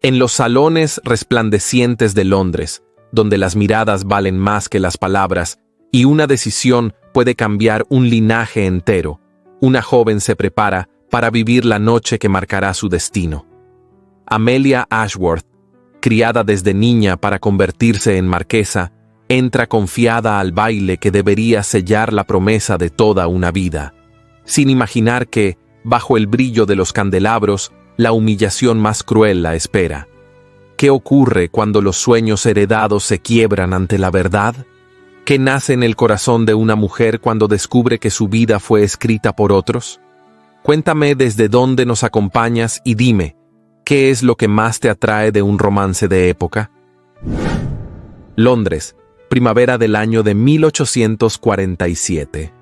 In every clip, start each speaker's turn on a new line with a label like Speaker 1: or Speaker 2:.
Speaker 1: En los salones resplandecientes de Londres, donde las miradas valen más que las palabras y una decisión puede cambiar un linaje entero, una joven se prepara para vivir la noche que marcará su destino. Amelia Ashworth, criada desde niña para convertirse en marquesa, entra confiada al baile que debería sellar la promesa de toda una vida, sin imaginar que, bajo el brillo de los candelabros, la humillación más cruel la espera. ¿Qué ocurre cuando los sueños heredados se quiebran ante la verdad? ¿Qué nace en el corazón de una mujer cuando descubre que su vida fue escrita por otros? Cuéntame desde dónde nos acompañas y dime, ¿qué es lo que más te atrae de un romance de época? Londres, primavera del año de 1847.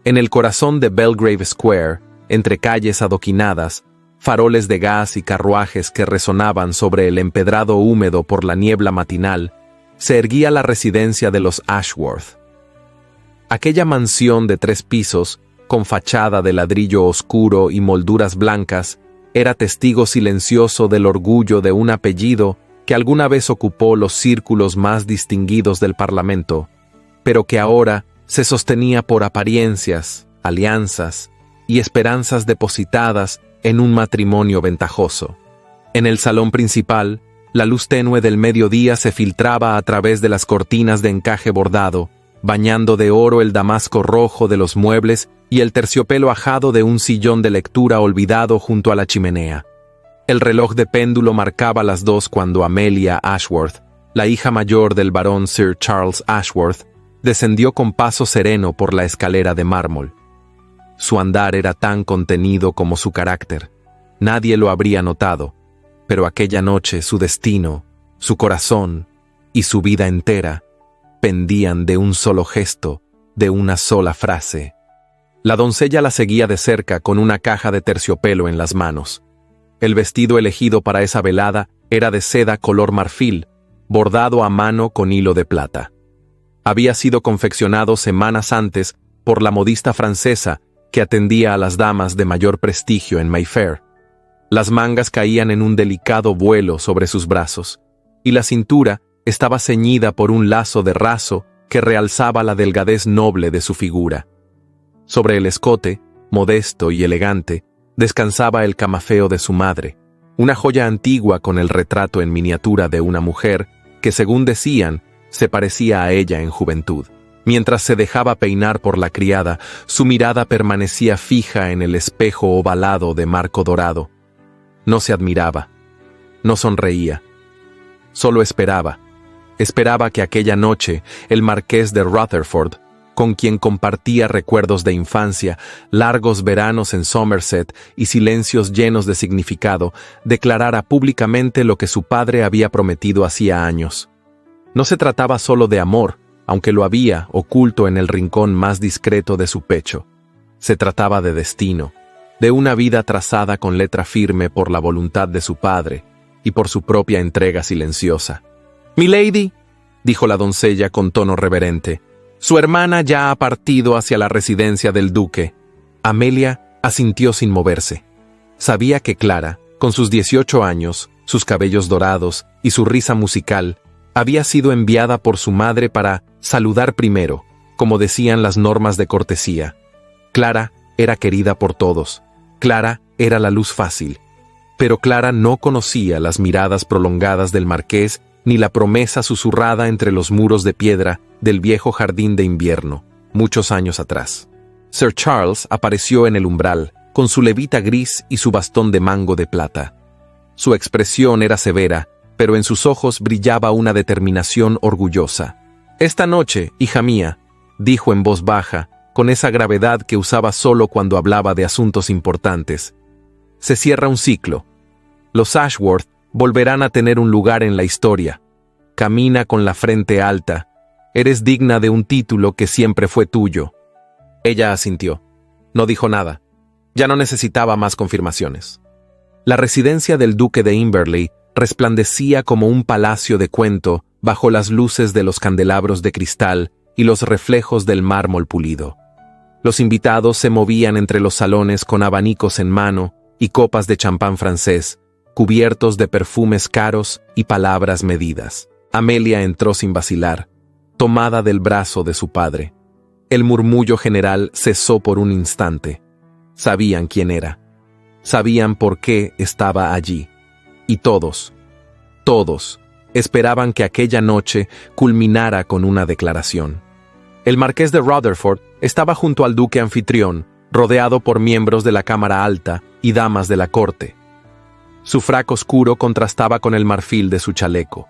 Speaker 1: En el corazón de Belgrave Square, entre calles adoquinadas, faroles de gas y carruajes que resonaban sobre el empedrado húmedo por la niebla matinal, se erguía la residencia de los Ashworth. Aquella mansión de 3 pisos, con fachada de ladrillo oscuro y molduras blancas, era testigo silencioso del orgullo de un apellido que alguna vez ocupó los círculos más distinguidos del Parlamento, pero que ahora se sostenía por apariencias, alianzas y esperanzas depositadas en un matrimonio ventajoso. En el salón principal, la luz tenue del mediodía se filtraba a través de las cortinas de encaje bordado, bañando de oro el damasco rojo de los muebles y el terciopelo ajado de un sillón de lectura olvidado junto a la chimenea. El reloj de péndulo marcaba las 2 cuando Amelia Ashworth, la hija mayor del barón Sir Charles Ashworth, descendió con paso sereno por la escalera de mármol. Su andar era tan contenido como su carácter. Nadie lo habría notado, pero aquella noche su destino, su corazón y su vida entera pendían de un solo gesto, de una sola frase. La doncella la seguía de cerca con una caja de terciopelo en las manos. El vestido elegido para esa velada era de seda color marfil, bordado a mano con hilo de plata. Había sido confeccionado semanas antes por la modista francesa que atendía a las damas de mayor prestigio en Mayfair. Las mangas caían en un delicado vuelo sobre sus brazos, y la cintura estaba ceñida por un lazo de raso que realzaba la delgadez noble de su figura. Sobre el escote, modesto y elegante, descansaba el camafeo de su madre, una joya antigua con el retrato en miniatura de una mujer que, según decían, se parecía a ella en juventud. Mientras se dejaba peinar por la criada, su mirada permanecía fija en el espejo ovalado de marco dorado. No se admiraba, no sonreía, solo esperaba. Esperaba que aquella noche el marqués de Rutherford, con quien compartía recuerdos de infancia, largos veranos en Somerset y silencios llenos de significado, declarara públicamente lo que su padre había prometido hacía años. No se trataba solo de amor, aunque lo había oculto en el rincón más discreto de su pecho. Se trataba de destino, de una vida trazada con letra firme por la voluntad de su padre y por su propia entrega silenciosa. «Milady», dijo la doncella con tono reverente, «su hermana ya ha partido hacia la residencia del duque». Amelia asintió sin moverse. Sabía que Clara, con sus 18 años, sus cabellos dorados y su risa musical, había sido enviada por su madre para saludar primero, como decían las normas de cortesía. Clara era querida por todos. Clara era la luz fácil. Pero Clara no conocía las miradas prolongadas del marqués ni la promesa susurrada entre los muros de piedra del viejo jardín de invierno, muchos años atrás. Sir Charles apareció en el umbral, con su levita gris y su bastón de mango de plata. Su expresión era severa, pero en sus ojos brillaba una determinación orgullosa. «Esta noche, hija mía», dijo en voz baja, con esa gravedad que usaba solo cuando hablaba de asuntos importantes, «se cierra un ciclo. Los Ashworth volverán a tener un lugar en la historia. Camina con la frente alta. Eres digna de un título que siempre fue tuyo». Ella asintió. No dijo nada. Ya no necesitaba más confirmaciones. La residencia del duque de Imberley resplandecía como un palacio de cuento bajo las luces de los candelabros de cristal y los reflejos del mármol pulido. Los invitados se movían entre los salones con abanicos en mano y copas de champán francés, cubiertos de perfumes caros y palabras medidas. Amelia entró sin vacilar, tomada del brazo de su padre. El murmullo general cesó por un instante. Sabían quién era. Sabían por qué estaba allí. Y todos, esperaban que aquella noche culminara con una declaración. El marqués de Rutherford estaba junto al duque anfitrión, rodeado por miembros de la Cámara Alta y damas de la corte. Su frac oscuro contrastaba con el marfil de su chaleco.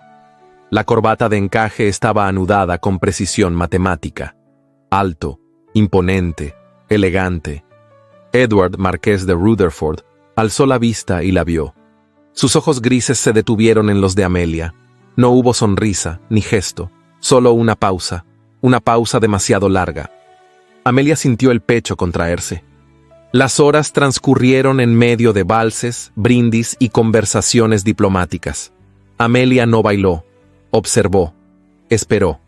Speaker 1: La corbata de encaje estaba anudada con precisión matemática. Alto, imponente, elegante. Edward, marqués de Rutherford, alzó la vista y la vio. Sus ojos grises se detuvieron en los de Amelia. No hubo sonrisa, ni gesto, solo una pausa demasiado larga. Amelia sintió el pecho contraerse. Las horas transcurrieron en medio de valses, brindis y conversaciones diplomáticas. Amelia no bailó, observó, esperó.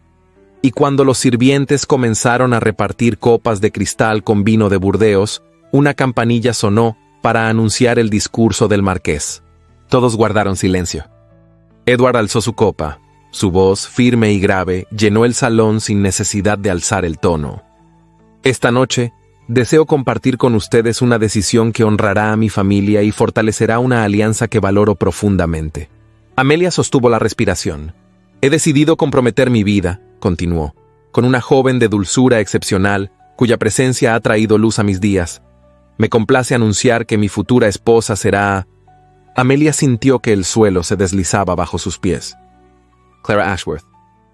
Speaker 1: Y cuando los sirvientes comenzaron a repartir copas de cristal con vino de Burdeos, una campanilla sonó para anunciar el discurso del marqués. Todos guardaron silencio. Edward alzó su copa. Su voz, firme y grave, llenó el salón sin necesidad de alzar el tono. Esta noche, deseo compartir con ustedes una decisión que honrará a mi familia y fortalecerá una alianza que valoro profundamente. Amelia sostuvo la respiración. He decidido comprometer mi vida, continuó, con una joven de dulzura excepcional, cuya presencia ha traído luz a mis días. Me complace anunciar que mi futura esposa será... Amelia sintió que el suelo se deslizaba bajo sus pies. Clara Ashworth.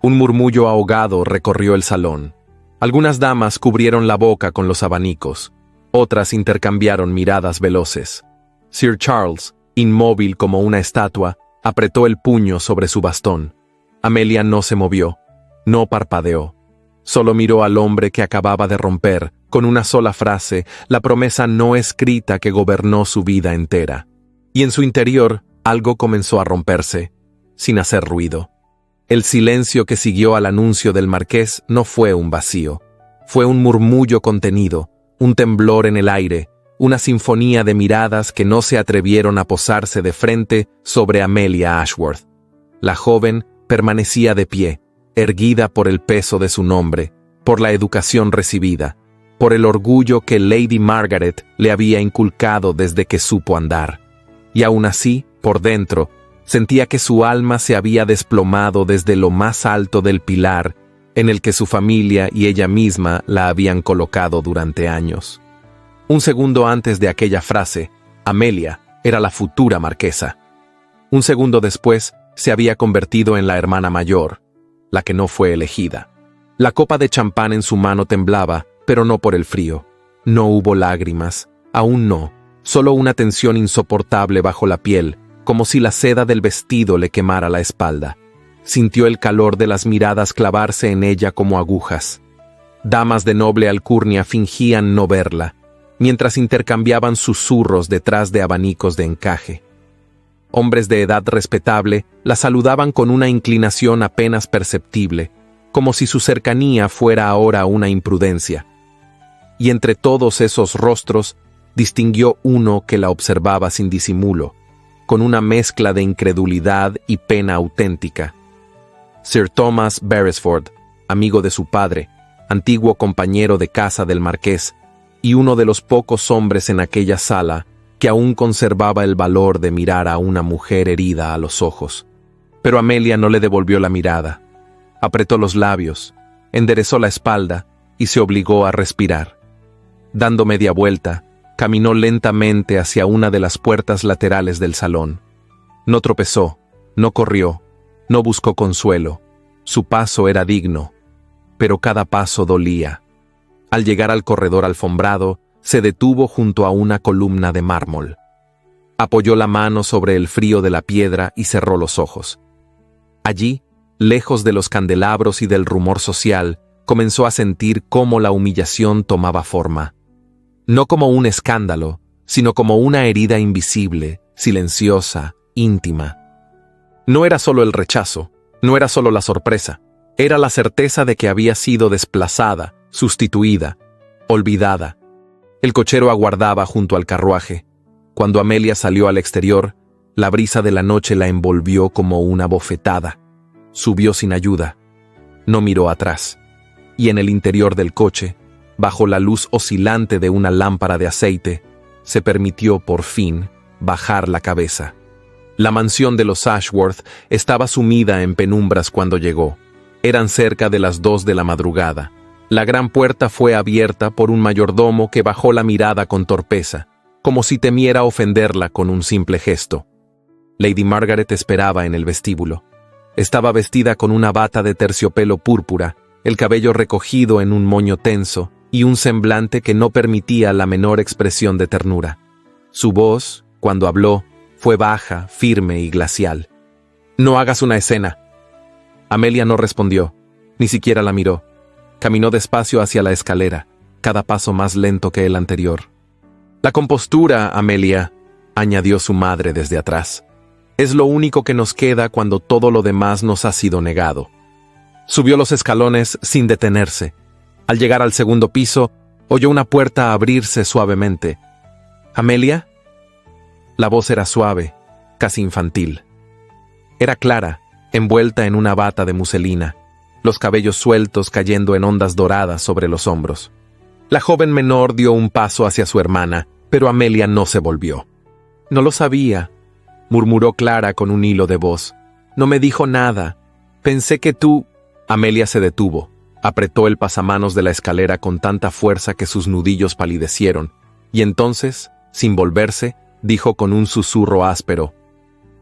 Speaker 1: Un murmullo ahogado recorrió el salón. Algunas damas cubrieron la boca con los abanicos. Otras intercambiaron miradas veloces. Sir Charles, inmóvil como una estatua, apretó el puño sobre su bastón. Amelia no se movió, no parpadeó. Solo miró al hombre que acababa de romper, con una sola frase, la promesa no escrita que gobernó su vida entera. Y en su interior, algo comenzó a romperse, sin hacer ruido. El silencio que siguió al anuncio del marqués no fue un vacío. Fue un murmullo contenido, un temblor en el aire, una sinfonía de miradas que no se atrevieron a posarse de frente sobre Amelia Ashworth. La joven permanecía de pie, erguida por el peso de su nombre, por la educación recibida, por el orgullo que Lady Margaret le había inculcado desde que supo andar. Y aún así, por dentro, sentía que su alma se había desplomado desde lo más alto del pilar en el que su familia y ella misma la habían colocado durante años. Un segundo antes de aquella frase, Amelia era la futura marquesa. Un segundo después, se había convertido en la hermana mayor, la que no fue elegida. La copa de champán en su mano temblaba, pero no por el frío. No hubo lágrimas, aún no, solo una tensión insoportable bajo la piel, como si la seda del vestido le quemara la espalda. Sintió el calor de las miradas clavarse en ella como agujas. Damas de noble alcurnia fingían no verla, mientras intercambiaban susurros detrás de abanicos de encaje. Hombres de edad respetable la saludaban con una inclinación apenas perceptible, como si su cercanía fuera ahora una imprudencia. Y entre todos esos rostros, distinguió uno que la observaba sin disimulo, con una mezcla de incredulidad y pena auténtica. Sir Thomas Beresford, amigo de su padre, antiguo compañero de casa del marqués, y uno de los pocos hombres en aquella sala que aún conservaba el valor de mirar a una mujer herida a los ojos. Pero Amelia no le devolvió la mirada. Apretó los labios, enderezó la espalda y se obligó a respirar. Dando media vuelta, caminó lentamente hacia una de las puertas laterales del salón. No tropezó, no corrió, no buscó consuelo. Su paso era digno, pero cada paso dolía. Al llegar al corredor alfombrado, se detuvo junto a una columna de mármol. Apoyó la mano sobre el frío de la piedra y cerró los ojos. Allí, lejos de los candelabros y del rumor social, comenzó a sentir cómo la humillación tomaba forma. No como un escándalo, sino como una herida invisible, silenciosa, íntima. No era solo el rechazo, no era solo la sorpresa, era la certeza de que había sido desplazada, sustituida, olvidada. El cochero aguardaba junto al carruaje. Cuando Amelia salió al exterior, La brisa de la noche la envolvió como una bofetada. Subió sin ayuda. No miró atrás. Y en el interior del coche, bajo la luz oscilante de una lámpara de aceite, se permitió por fin bajar la cabeza. La mansión de los Ashworth estaba sumida en penumbras cuando llegó. Eran cerca de las 2 de la madrugada. La gran puerta fue abierta por un mayordomo que bajó la mirada con torpeza, como si temiera ofenderla con un simple gesto. Lady Margaret esperaba en el vestíbulo. Estaba vestida con una bata de terciopelo púrpura, el cabello recogido en un moño tenso y un semblante que no permitía la menor expresión de ternura. Su voz, cuando habló, fue baja, firme y glacial. «No hagas una escena». Amelia no respondió, ni siquiera la miró. Caminó despacio hacia la escalera, cada paso más lento que el anterior. «La compostura, Amelia», añadió su madre desde atrás. «Es lo único que nos queda cuando todo lo demás nos ha sido negado». Subió los escalones sin detenerse. Al llegar al segundo piso, oyó una puerta abrirse suavemente. «¿Amelia?» La voz era suave, casi infantil. Era Clara, envuelta en una bata de muselina, los cabellos sueltos cayendo en ondas doradas sobre los hombros. La joven menor dio un paso hacia su hermana, pero Amelia no se volvió. «No lo sabía», murmuró Clara con un hilo de voz. «No me dijo nada. Pensé que tú...» Amelia se detuvo, apretó el pasamanos de la escalera con tanta fuerza que sus nudillos palidecieron, y entonces, sin volverse, dijo con un susurro áspero: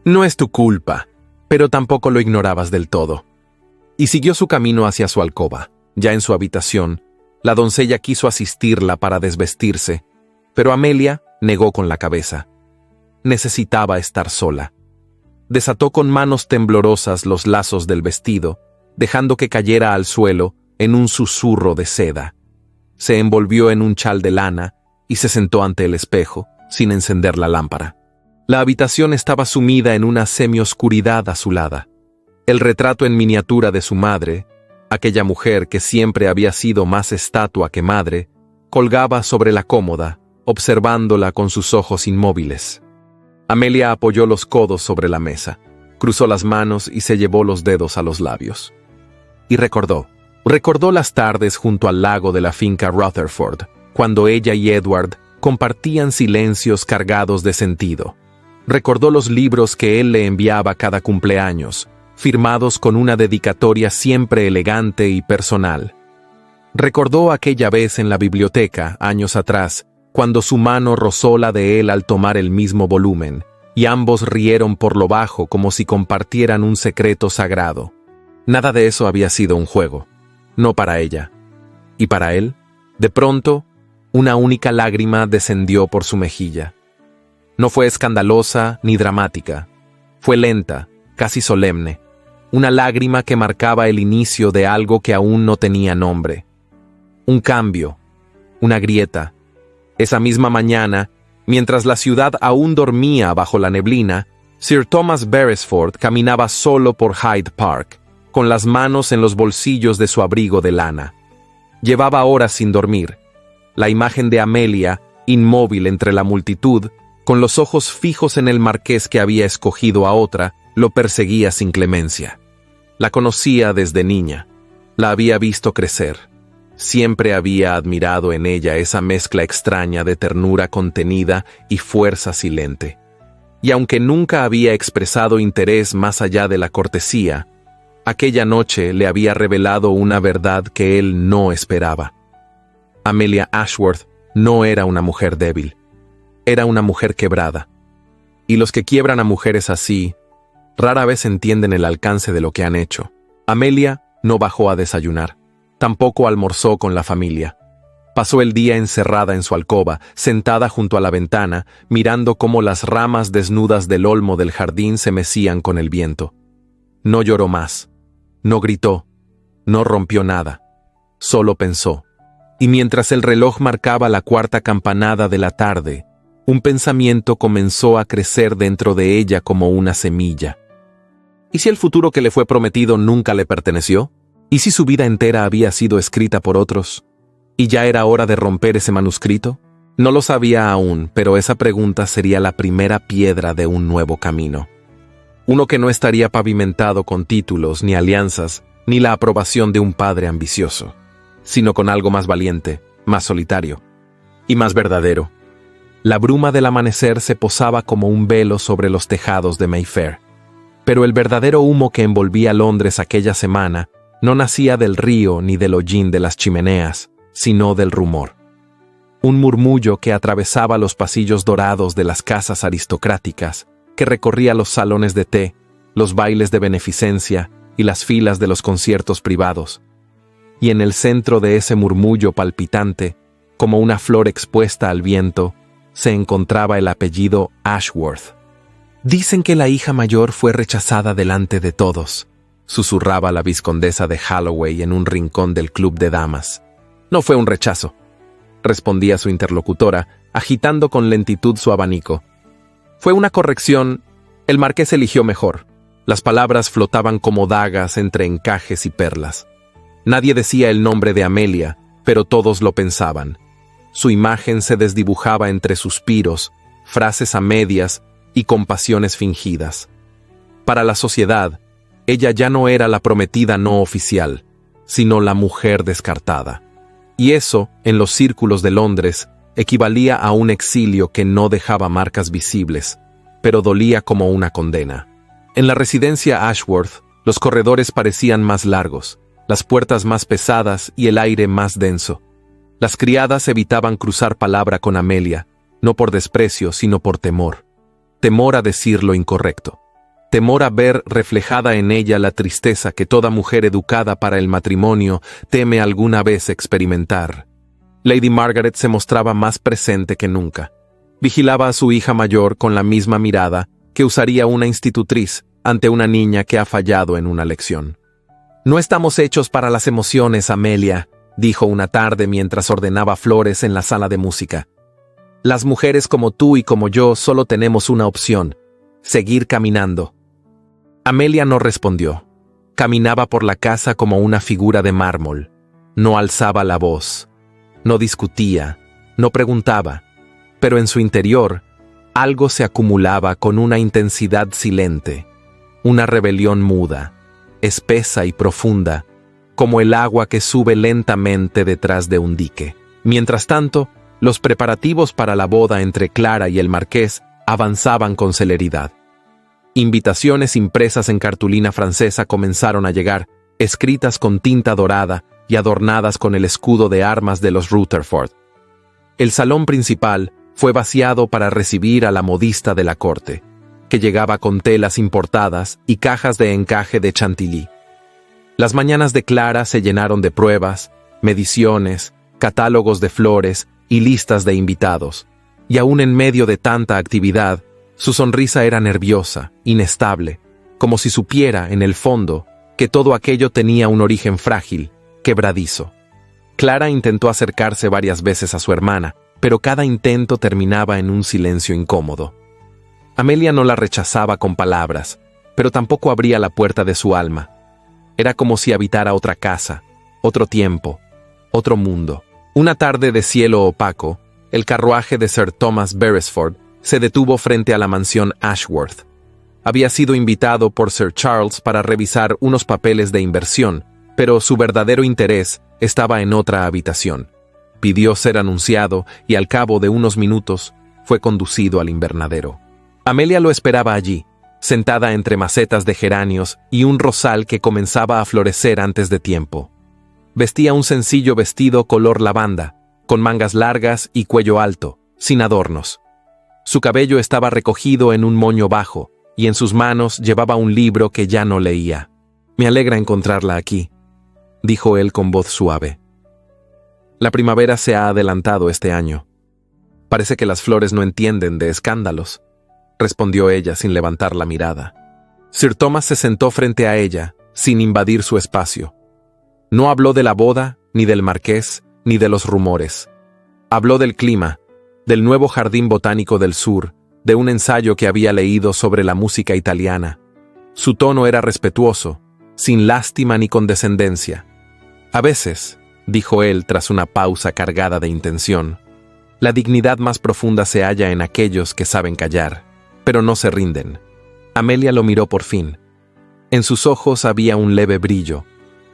Speaker 1: «No es tu culpa, pero tampoco lo ignorabas del todo». Y siguió su camino hacia su alcoba. Ya en su habitación, la doncella quiso asistirla para desvestirse, pero Amelia negó con la cabeza. Necesitaba estar sola. Desató con manos temblorosas los lazos del vestido, dejando que cayera al suelo en un susurro de seda. Se envolvió en un chal de lana y se sentó ante el espejo, sin encender la lámpara. La habitación estaba sumida en una semioscuridad azulada. El retrato en miniatura de su madre, aquella mujer que siempre había sido más estatua que madre, colgaba sobre la cómoda, observándola con sus ojos inmóviles. Amelia apoyó los codos sobre la mesa, cruzó las manos y se llevó los dedos a los labios. Y recordó las tardes junto al lago de la finca Rutherford, cuando ella y Edward compartían silencios cargados de sentido. Recordó los libros que él le enviaba cada cumpleaños, firmados con una dedicatoria siempre elegante y personal. Recordó aquella vez en la biblioteca, años atrás, cuando su mano rozó la de él al tomar el mismo volumen, y ambos rieron por lo bajo como si compartieran un secreto sagrado. Nada de eso había sido un juego, no para ella. Y para él, de pronto, una única lágrima descendió por su mejilla. No fue escandalosa ni dramática. Fue lenta, casi solemne. Una lágrima que marcaba el inicio de algo que aún no tenía nombre. Un cambio, una grieta. Esa misma mañana, mientras la ciudad aún dormía bajo la neblina, Sir Thomas Beresford caminaba solo por Hyde Park, con las manos en los bolsillos de su abrigo de lana. Llevaba horas sin dormir. La imagen de Amelia, inmóvil entre la multitud, con los ojos fijos en el marqués que había escogido a otra, lo perseguía sin clemencia. La conocía desde niña. La había visto crecer. Siempre había admirado en ella esa mezcla extraña de ternura contenida y fuerza silente. Y aunque nunca había expresado interés más allá de la cortesía, aquella noche le había revelado una verdad que él no esperaba. Amelia Ashworth no era una mujer débil. Era una mujer quebrada. Y los que quiebran a mujeres así, rara vez entienden el alcance de lo que han hecho. Amelia no bajó a desayunar. Tampoco almorzó con la familia. Pasó el día encerrada en su alcoba, sentada junto a la ventana, mirando cómo las ramas desnudas del olmo del jardín se mecían con el viento. No lloró más. No gritó, no rompió nada, solo pensó. Y mientras el reloj marcaba la 4ª campanada de la tarde, un pensamiento comenzó a crecer dentro de ella como una semilla. ¿Y si el futuro que le fue prometido nunca le perteneció? ¿Y si su vida entera había sido escrita por otros? ¿Y ya era hora de romper ese manuscrito? No lo sabía aún, pero esa pregunta sería la primera piedra de un nuevo camino. Uno que no estaría pavimentado con títulos, ni alianzas, ni la aprobación de un padre ambicioso, sino con algo más valiente, más solitario y más verdadero. La bruma del amanecer se posaba como un velo sobre los tejados de Mayfair, pero el verdadero humo que envolvía Londres aquella semana no nacía del río ni del hollín de las chimeneas, sino del rumor. Un murmullo que atravesaba los pasillos dorados de las casas aristocráticas, que recorría los salones de té, los bailes de beneficencia y las filas de los conciertos privados. Y en el centro de ese murmullo palpitante, como una flor expuesta al viento, se encontraba el apellido Ashworth. «Dicen que la hija mayor fue rechazada delante de todos», susurraba la vizcondesa de Holloway en un rincón del club de damas. «No fue un rechazo», respondía su interlocutora, agitando con lentitud su abanico. «Fue una corrección. El marqués eligió mejor». Las palabras flotaban como dagas entre encajes y perlas. Nadie decía el nombre de Amelia, pero todos lo pensaban. Su imagen se desdibujaba entre suspiros, frases a medias y compasiones fingidas. Para la sociedad, ella ya no era la prometida no oficial, sino la mujer descartada. Y eso, en los círculos de Londres, equivalía a un exilio que no dejaba marcas visibles, pero dolía como una condena. En la residencia Ashworth, los corredores parecían más largos, las puertas más pesadas y el aire más denso. Las criadas evitaban cruzar palabra con Amelia, no por desprecio, sino por temor. Temor a decir lo incorrecto. Temor a ver reflejada en ella la tristeza que toda mujer educada para el matrimonio teme alguna vez experimentar. Lady Margaret se mostraba más presente que nunca. Vigilaba a su hija mayor con la misma mirada que usaría una institutriz ante una niña que ha fallado en una lección. «No estamos hechos para las emociones, Amelia», dijo una tarde mientras ordenaba flores en la sala de música. «Las mujeres como tú y como yo solo tenemos una opción: seguir caminando». Amelia no respondió. Caminaba por la casa como una figura de mármol. No alzaba la voz. No discutía. No preguntaba. Pero en su interior, algo se acumulaba con una intensidad silente. Una rebelión muda, espesa y profunda, como el agua que sube lentamente detrás de un dique. Mientras tanto, los preparativos para la boda entre Clara y el marqués avanzaban con celeridad. Invitaciones impresas en cartulina francesa comenzaron a llegar, escritas con tinta dorada y adornadas con el escudo de armas de los Rutherford. El salón principal fue vaciado para recibir a la modista de la corte, que llegaba con telas importadas y cajas de encaje de Chantilly. Las mañanas de Clara se llenaron de pruebas, mediciones, catálogos de flores y listas de invitados, y aún en medio de tanta actividad, su sonrisa era nerviosa, inestable, como si supiera, en el fondo, que todo aquello tenía un origen frágil, quebradizo. Clara intentó acercarse varias veces a su hermana, pero cada intento terminaba en un silencio incómodo. Amelia no la rechazaba con palabras, pero tampoco abría la puerta de su alma. Era como si habitara otra casa, otro tiempo, otro mundo. Una tarde de cielo opaco, el carruaje de Sir Thomas Beresford se detuvo frente a la mansión Ashworth. Había sido invitado por Sir Charles para revisar unos papeles de inversión, pero su verdadero interés estaba en otra habitación. Pidió ser anunciado y al cabo de unos minutos fue conducido al invernadero. Amelia lo esperaba allí, sentada entre macetas de geranios y un rosal que comenzaba a florecer antes de tiempo. Vestía un sencillo vestido color lavanda, con mangas largas y cuello alto, sin adornos. Su cabello estaba recogido en un moño bajo, y en sus manos llevaba un libro que ya no leía. «Me alegra encontrarla aquí», dijo él con voz suave. «La primavera se ha adelantado este año. Parece que las flores no entienden de escándalos», respondió ella sin levantar la mirada. Sir Thomas se sentó frente a ella, sin invadir su espacio. No habló de la boda, ni del marqués, ni de los rumores. Habló del clima, del nuevo jardín botánico del sur, de un ensayo que había leído sobre la música italiana. Su tono era respetuoso, sin lástima ni condescendencia. «A veces», dijo él tras una pausa cargada de intención, La dignidad más profunda se halla en aquellos que saben callar, pero no se rinden. Amelia lo miró por fin. En sus ojos había un leve brillo,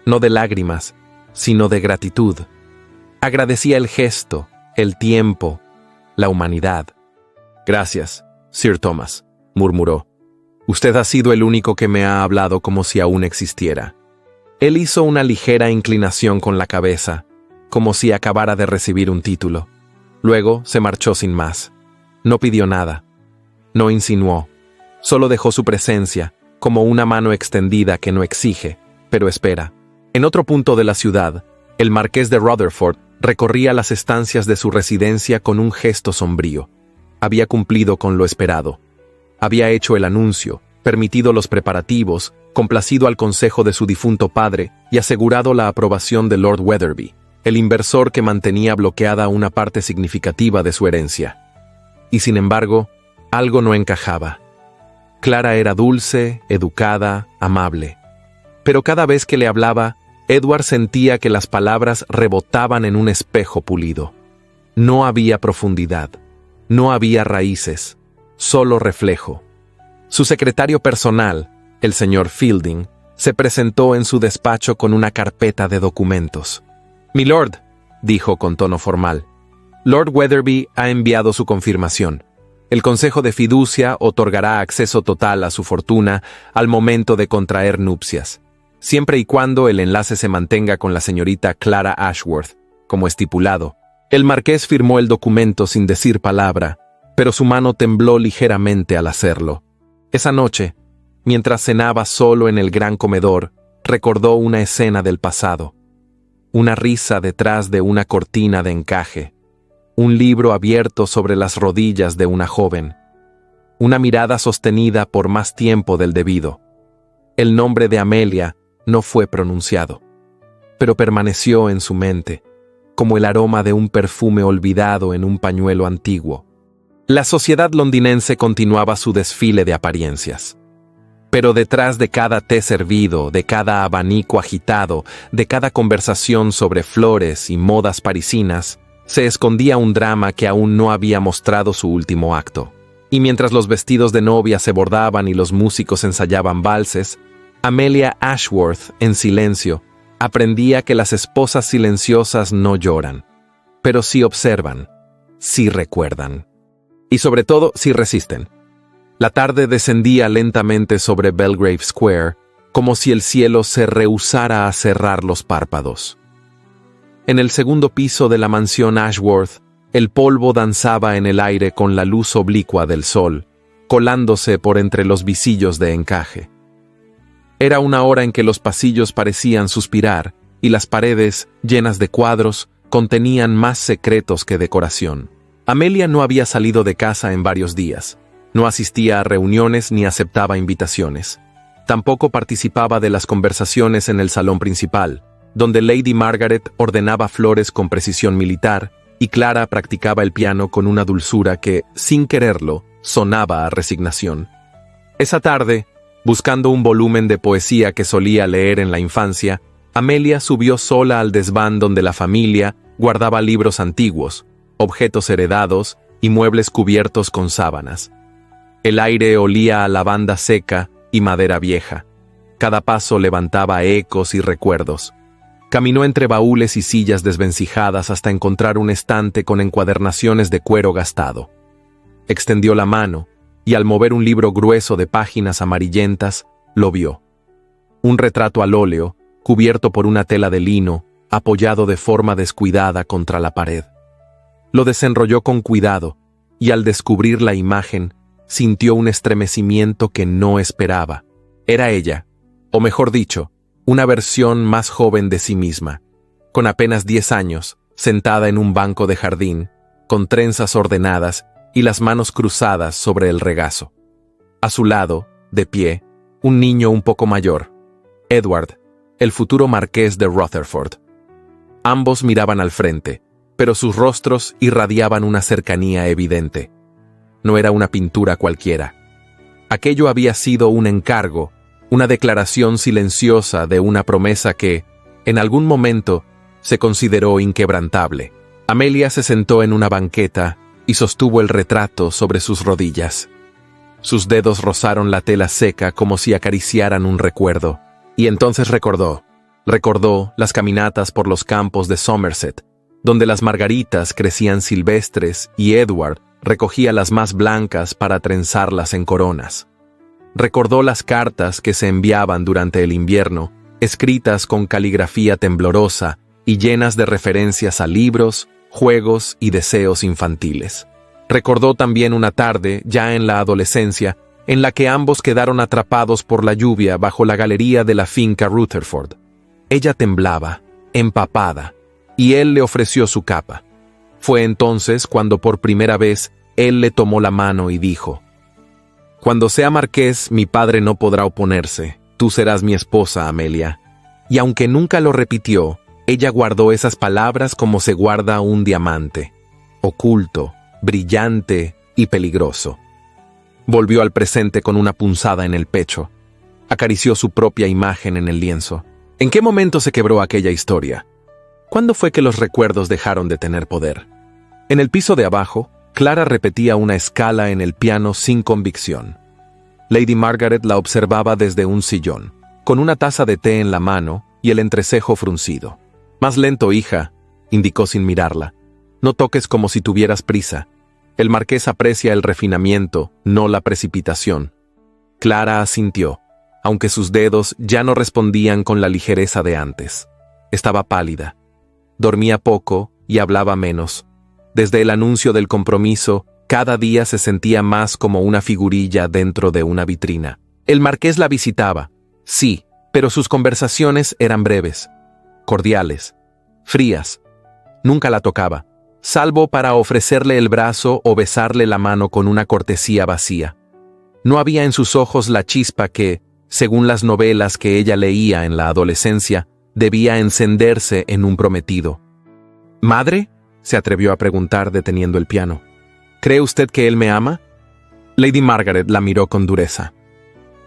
Speaker 1: no de lágrimas, sino de gratitud. Agradecía el gesto, el tiempo, la humanidad. «Gracias, Sir Thomas», murmuró. «Usted ha sido el único que me ha hablado como si aún existiera». Él hizo una ligera inclinación con la cabeza, como si acabara de recibir un título. Luego se marchó sin más. No pidió nada. No insinuó. Solo dejó su presencia, como una mano extendida que no exige, pero espera. En otro punto de la ciudad, el marqués de Rutherford recorría las estancias de su residencia con un gesto sombrío. Había cumplido con lo esperado. Había hecho el anuncio, permitido los preparativos, complacido al consejo de su difunto padre y asegurado la aprobación de Lord Weatherby, el inversor que mantenía bloqueada una parte significativa de su herencia. Y sin embargo, algo no encajaba. Clara era dulce, educada, amable. Pero cada vez que le hablaba, Edward sentía que las palabras rebotaban en un espejo pulido. No había profundidad, no había raíces, solo reflejo. Su secretario personal, el señor Fielding, se presentó en su despacho con una carpeta de documentos. «Milord», dijo con tono formal, «Lord Weatherby ha enviado su confirmación. El Consejo de Fiducia otorgará acceso total a su fortuna al momento de contraer nupcias, siempre y cuando el enlace se mantenga con la señorita Clara Ashworth, como estipulado». El marqués firmó el documento sin decir palabra, pero su mano tembló ligeramente al hacerlo. Esa noche, mientras cenaba solo en el gran comedor, recordó una escena del pasado. Una risa detrás de una cortina de encaje, un libro abierto sobre las rodillas de una joven, una mirada sostenida por más tiempo del debido. El nombre de Amelia no fue pronunciado, pero permaneció en su mente, como el aroma de un perfume olvidado en un pañuelo antiguo. La sociedad londinense continuaba su desfile de apariencias. Pero detrás de cada té servido, de cada abanico agitado, de cada conversación sobre flores y modas parisinas, se escondía un drama que aún no había mostrado su último acto. Y mientras los vestidos de novia se bordaban y los músicos ensayaban valses, Amelia Ashworth, en silencio, aprendía que las esposas silenciosas no lloran, pero sí observan, sí recuerdan. Y sobre todo, sí resisten. La tarde descendía lentamente sobre Belgrave Square, como si el cielo se rehusara a cerrar los párpados. En el segundo piso de la mansión Ashworth, el polvo danzaba en el aire con la luz oblicua del sol, colándose por entre los visillos de encaje. Era una hora en que los pasillos parecían suspirar, y las paredes, llenas de cuadros, contenían más secretos que decoración. Amelia no había salido de casa en varios días. No asistía a reuniones ni aceptaba invitaciones. Tampoco participaba de las conversaciones en el salón principal, donde Lady Margaret ordenaba flores con precisión militar y Clara practicaba el piano con una dulzura que, sin quererlo, sonaba a resignación. Esa tarde, buscando un volumen de poesía que solía leer en la infancia, Amelia subió sola al desván donde la familia guardaba libros antiguos, objetos heredados y muebles cubiertos con sábanas. El aire olía a lavanda seca y madera vieja. Cada paso levantaba ecos y recuerdos. Caminó entre baúles y sillas desvencijadas hasta encontrar un estante con encuadernaciones de cuero gastado. Extendió la mano y al mover un libro grueso de páginas amarillentas, lo vio. Un retrato al óleo, cubierto por una tela de lino, apoyado de forma descuidada contra la pared. Lo desenrolló con cuidado y al descubrir la imagen, sintió un estremecimiento que no esperaba. Era ella, o mejor dicho, una versión más joven de sí misma, con apenas 10 años, sentada en un banco de jardín, con trenzas ordenadas y las manos cruzadas sobre el regazo. A su lado, de pie, un niño un poco mayor, Edward, el futuro marqués de Rutherford. Ambos miraban al frente, pero sus rostros irradiaban una cercanía evidente. No era una pintura cualquiera. Aquello había sido un encargo, una declaración silenciosa de una promesa que, en algún momento, se consideró inquebrantable. Amelia se sentó en una banqueta y sostuvo el retrato sobre sus rodillas. Sus dedos rozaron la tela seca como si acariciaran un recuerdo, y entonces recordó las caminatas por los campos de Somerset, donde las margaritas crecían silvestres y Edward recogía las más blancas para trenzarlas en coronas. Recordó las cartas que se enviaban durante el invierno, escritas con caligrafía temblorosa y llenas de referencias a libros, juegos y deseos infantiles. Recordó también una tarde, ya en la adolescencia, en la que ambos quedaron atrapados por la lluvia bajo la galería de la finca Rutherford. Ella temblaba, empapada, y él le ofreció su capa. Fue entonces cuando por primera vez él le tomó la mano y dijo: «Cuando sea marqués, mi padre no podrá oponerse. Tú serás mi esposa, Amelia». Y aunque nunca lo repitió, ella guardó esas palabras como se guarda un diamante, oculto, brillante y peligroso. Volvió al presente con una punzada en el pecho. Acarició su propia imagen en el lienzo. ¿En qué momento se quebró aquella historia? ¿Cuándo fue que los recuerdos dejaron de tener poder? En el piso de abajo, Clara repetía una escala en el piano sin convicción. Lady Margaret la observaba desde un sillón, con una taza de té en la mano y el entrecejo fruncido. «Más lento, hija», indicó sin mirarla. «No toques como si tuvieras prisa. El marqués aprecia el refinamiento, no la precipitación». Clara asintió, aunque sus dedos ya no respondían con la ligereza de antes. Estaba pálida. Dormía poco y hablaba menos. Desde el anuncio del compromiso, cada día se sentía más como una figurilla dentro de una vitrina. El marqués la visitaba, sí, pero sus conversaciones eran breves, cordiales, frías. Nunca la tocaba, salvo para ofrecerle el brazo o besarle la mano con una cortesía vacía. No había en sus ojos la chispa que, según las novelas que ella leía en la adolescencia, debía encenderse en un prometido. «¿Madre?», se atrevió a preguntar deteniendo el piano. «¿Cree usted que él me ama?». Lady Margaret la miró con dureza.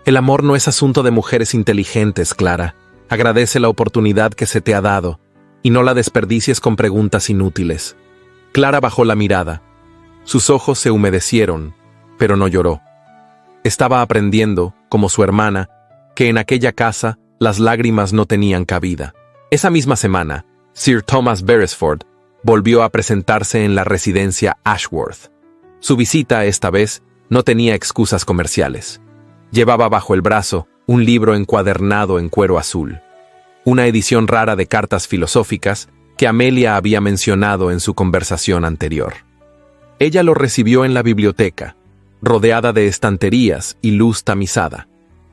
Speaker 1: «El amor no es asunto de mujeres inteligentes, Clara. Agradece la oportunidad que se te ha dado, y no la desperdicies con preguntas inútiles». Clara bajó la mirada. Sus ojos se humedecieron, pero no lloró. Estaba aprendiendo, como su hermana, que en aquella casa las lágrimas no tenían cabida. Esa misma semana, Sir Thomas Beresford volvió a presentarse en la residencia Ashworth. Su visita, esta vez, no tenía excusas comerciales. Llevaba bajo el brazo un libro encuadernado en cuero azul, una edición rara de cartas filosóficas que Amelia había mencionado en su conversación anterior. Ella lo recibió en la biblioteca, rodeada de estanterías y luz tamizada.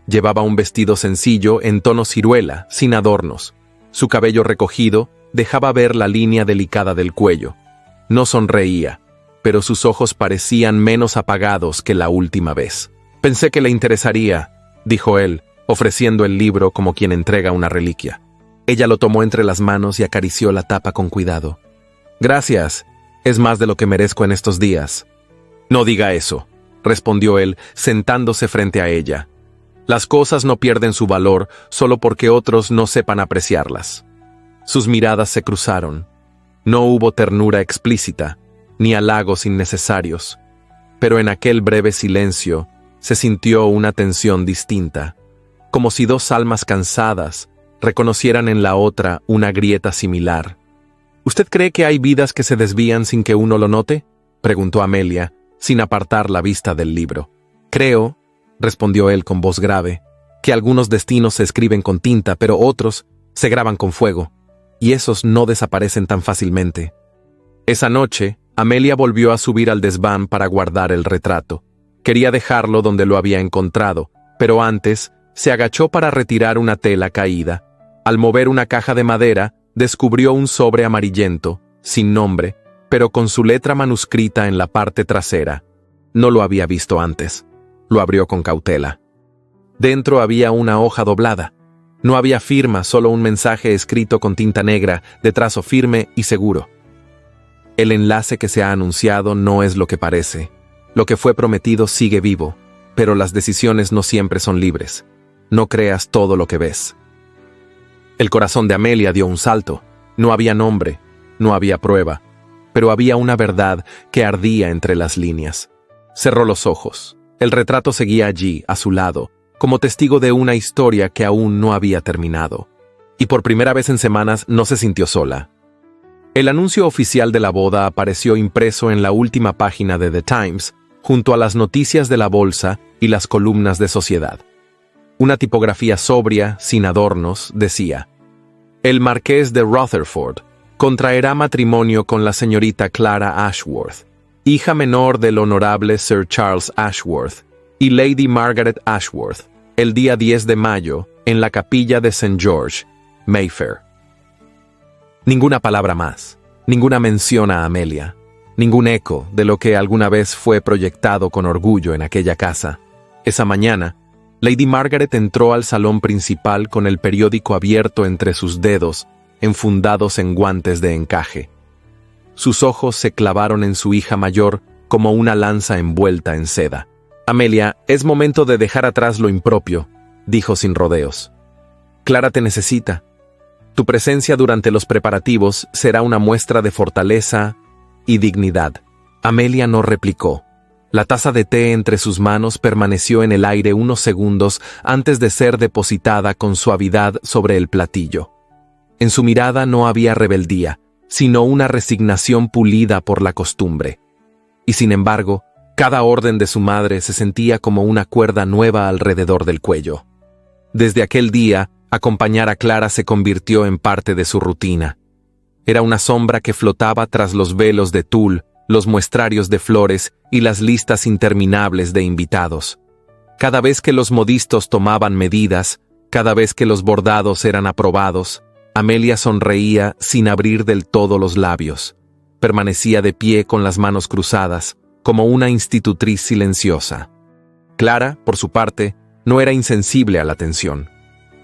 Speaker 1: Llevaba un vestido sencillo en tono ciruela, sin adornos. Su cabello recogido dejaba ver la línea delicada del cuello. No sonreía, pero sus ojos parecían menos apagados que la última vez. «Pensé que le interesaría», dijo él, ofreciendo el libro como quien entrega una reliquia. Ella lo tomó entre las manos y acarició la tapa con cuidado. «Gracias, es más de lo que merezco en estos días». «No diga eso», respondió él, sentándose frente a ella. «Las cosas no pierden su valor solo porque otros no sepan apreciarlas». Sus miradas se cruzaron. No hubo ternura explícita, ni halagos innecesarios, pero en aquel breve silencio se sintió una tensión distinta, como si dos almas cansadas reconocieran en la otra una grieta similar. «¿Usted cree que hay vidas que se desvían sin que uno lo note?», preguntó Amelia, sin apartar la vista del libro. «Creo», respondió él con voz grave, «que algunos destinos se escriben con tinta, pero otros se graban con fuego, y esos no desaparecen tan fácilmente». Esa noche, Amelia volvió a subir al desván para guardar el retrato. Quería dejarlo donde lo había encontrado, pero antes se agachó para retirar una tela caída. Al mover una caja de madera, descubrió un sobre amarillento, sin nombre, pero con su letra manuscrita en la parte trasera. No lo había visto antes. Lo abrió con cautela. Dentro había una hoja doblada. No había firma, solo un mensaje escrito con tinta negra, de trazo firme y seguro. «El enlace que se ha anunciado no es lo que parece. Lo que fue prometido sigue vivo, pero las decisiones no siempre son libres. No creas todo lo que ves». El corazón de Amelia dio un salto. No había nombre, no había prueba. pero había una verdad que ardía entre las líneas. Cerró los ojos. El retrato seguía allí, a su lado, como testigo de una historia que aún no había terminado. Y por primera vez en semanas no se sintió sola. El anuncio oficial de la boda apareció impreso en la última página de The Times, junto a las noticias de la bolsa y las columnas de sociedad. Una tipografía sobria, sin adornos, decía: el marqués de Rutherford contraerá matrimonio con la señorita Clara Ashworth, hija menor del honorable Sir Charles Ashworth y Lady Margaret Ashworth, el día 10 de mayo, en la capilla de St. George, Mayfair. Ninguna palabra más, ninguna mención a Amelia, ningún eco de lo que alguna vez fue proyectado con orgullo en aquella casa. Esa mañana, Lady Margaret entró al salón principal con el periódico abierto entre sus dedos, enfundados en guantes de encaje. Sus ojos se clavaron en su hija mayor como una lanza envuelta en seda. «Amelia, es momento de dejar atrás lo impropio», dijo sin rodeos. «Clara te necesita. Tu presencia durante los preparativos será una muestra de fortaleza y dignidad». Amelia no replicó. La taza de té entre sus manos permaneció en el aire unos segundos antes de ser depositada con suavidad sobre el platillo. En su mirada no había rebeldía, sino una resignación pulida por la costumbre. Y sin embargo, cada orden de su madre se sentía como una cuerda nueva alrededor del cuello. Desde aquel día, acompañar a Clara se convirtió en parte de su rutina. Era una sombra que flotaba tras los velos de tul, los muestrarios de flores y las listas interminables de invitados. Cada vez que los modistos tomaban medidas, cada vez que los bordados eran aprobados, Amelia sonreía sin abrir del todo los labios. Permanecía de pie con las manos cruzadas, como una institutriz silenciosa. Clara, por su parte, no era insensible a la tensión.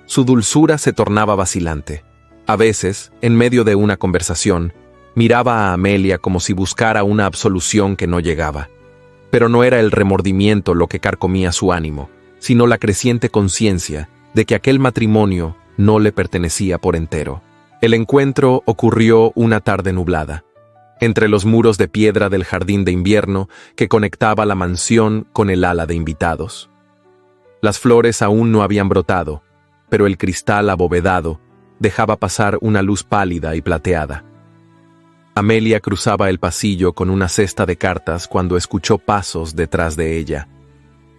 Speaker 1: Su dulzura se tornaba vacilante. A veces, en medio de una conversación, miraba a Amelia como si buscara una absolución que no llegaba. Pero no era el remordimiento lo que carcomía su ánimo, sino la creciente conciencia de que aquel matrimonio no le pertenecía por entero. El encuentro ocurrió una tarde nublada, entre los muros de piedra del jardín de invierno que conectaba la mansión con el ala de invitados. Las flores aún no habían brotado, pero el cristal abovedado dejaba pasar una luz pálida y plateada. Amelia cruzaba el pasillo con una cesta de cartas cuando escuchó pasos detrás de ella.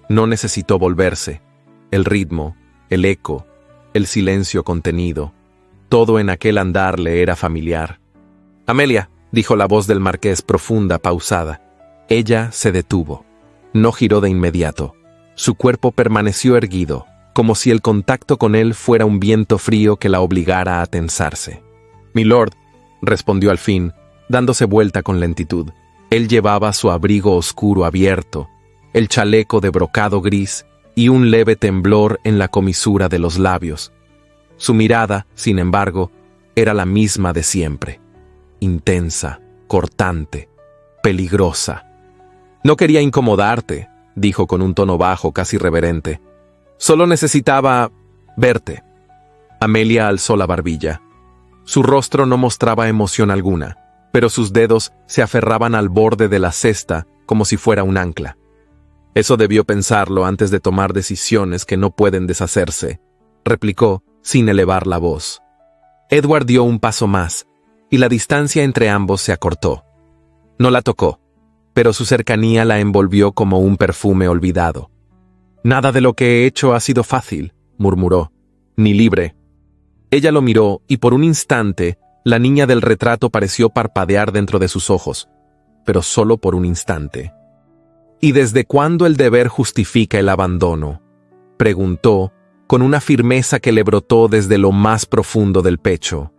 Speaker 1: No necesitó volverse. El ritmo, el eco, el silencio contenido, todo en aquel andar le era familiar. «Amelia», dijo la voz del marqués profunda, pausada. Ella se detuvo. No giró de inmediato. Su cuerpo permaneció erguido, como si el contacto con él fuera un viento frío que la obligara a tensarse. «Milord», respondió al fin, dándose vuelta con lentitud. Él llevaba su abrigo oscuro abierto, el chaleco de brocado gris y un leve temblor en la comisura de los labios. Su mirada, sin embargo, era la misma de siempre. Intensa, cortante, peligrosa. «No quería incomodarte», dijo con un tono bajo, casi reverente. «Solo necesitaba verte». Amelia alzó la barbilla. Su rostro no mostraba emoción alguna, pero sus dedos se aferraban al borde de la cesta como si fuera un ancla. «Eso debió pensarlo antes de tomar decisiones que no pueden deshacerse», replicó, sin elevar la voz. Edward dio un paso más, y la distancia entre ambos se acortó. No la tocó, pero su cercanía la envolvió como un perfume olvidado. «Nada de lo que he hecho ha sido fácil», murmuró, «ni libre». Ella lo miró y por un instante la niña del retrato pareció parpadear dentro de sus ojos, pero solo por un instante. «¿Y desde cuándo el deber justifica el abandono?», preguntó, con una firmeza que le brotó desde lo más profundo del pecho.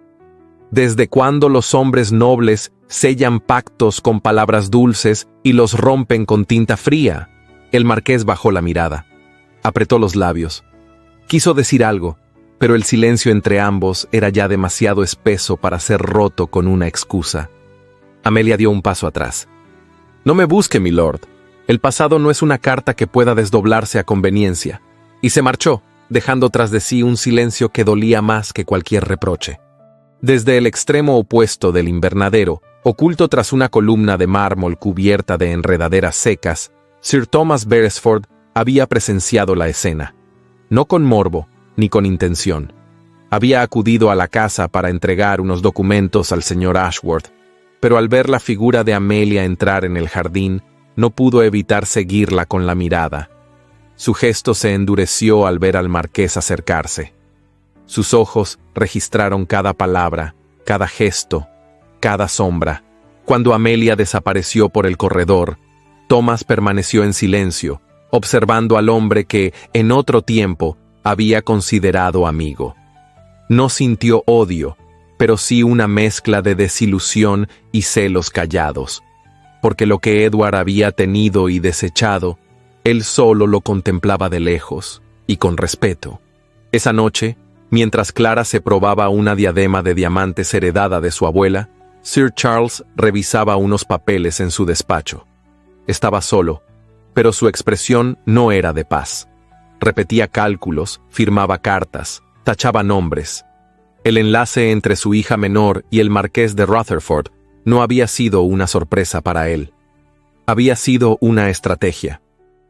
Speaker 1: «¿Desde cuándo los hombres nobles sellan pactos con palabras dulces y los rompen con tinta fría?» El marqués bajó la mirada. Apretó los labios. Quiso decir algo, pero el silencio entre ambos era ya demasiado espeso para ser roto con una excusa. Amelia dio un paso atrás. «No me busque, milord. El pasado no es una carta que pueda desdoblarse a conveniencia». Y se marchó, dejando tras de sí un silencio que dolía más que cualquier reproche. Desde el extremo opuesto del invernadero, Oculto tras una columna de mármol cubierta de enredaderas secas, Sir Thomas Beresford había presenciado la escena. No con morbo, ni con intención. Había acudido a la casa para entregar unos documentos al señor Ashworth, pero al ver la figura de Amelia entrar en el jardín, no pudo evitar seguirla con la mirada. Su gesto se endureció al ver al marqués acercarse. Sus ojos registraron cada palabra, cada gesto, cada sombra. Cuando Amelia desapareció por el corredor, Thomas permaneció en silencio, observando al hombre que, en otro tiempo, había considerado amigo. No sintió odio, pero sí una mezcla de desilusión y celos callados, porque lo que Edward había tenido y desechado, él solo lo contemplaba de lejos, y con respeto. Esa noche, mientras Clara se probaba una diadema de diamantes heredada de su abuela, Sir Charles revisaba unos papeles en su despacho. Estaba solo, pero su expresión no era de paz. Repetía cálculos, firmaba cartas, tachaba nombres. El enlace entre su hija menor y el marqués de Rutherford no había sido una sorpresa para él. Había sido una estrategia.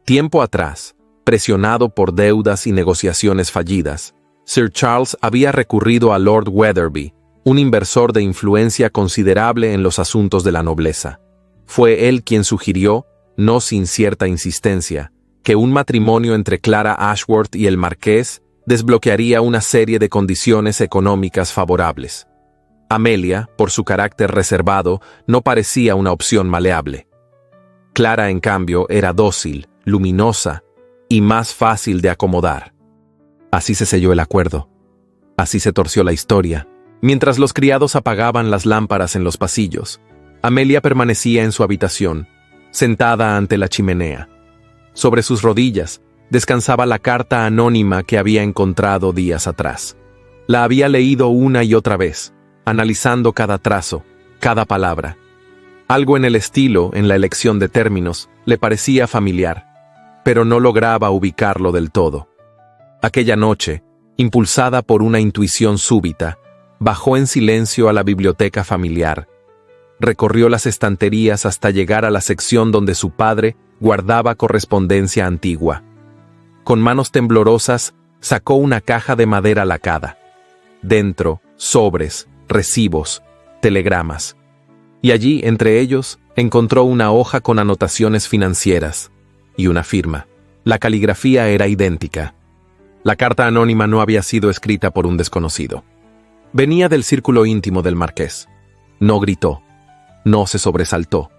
Speaker 1: Tiempo atrás, presionado por deudas y negociaciones fallidas, Sir Charles había recurrido a Lord Wetherby, un inversor de influencia considerable en los asuntos de la nobleza. Fue él quien sugirió, no sin cierta insistencia, que un matrimonio entre Clara Ashworth y el marqués desbloquearía una serie de condiciones económicas favorables. Amelia, por su carácter reservado, no parecía una opción maleable. Clara, en cambio, era dócil, luminosa y más fácil de acomodar. Así se selló el acuerdo. Así se torció la historia. Mientras los criados apagaban las lámparas en los pasillos, Amelia permanecía en su habitación, sentada ante la chimenea. Sobre sus rodillas descansaba la carta anónima que había encontrado días atrás. La había leído una y otra vez, analizando cada trazo, cada palabra. Algo en el estilo, en la elección de términos, le parecía familiar, pero no lograba ubicarlo del todo. Aquella noche, impulsada por una intuición súbita, bajó en silencio a la biblioteca familiar. Recorrió las estanterías hasta llegar a la sección donde su padre guardaba correspondencia antigua. Con manos temblorosas, sacó una caja de madera lacada. Dentro, sobres, recibos, telegramas. Y allí, entre ellos, encontró una hoja con anotaciones financieras y una firma. La caligrafía era idéntica. La carta anónima no había sido escrita por un desconocido. Venía del círculo íntimo del marqués. No gritó. No se sobresaltó.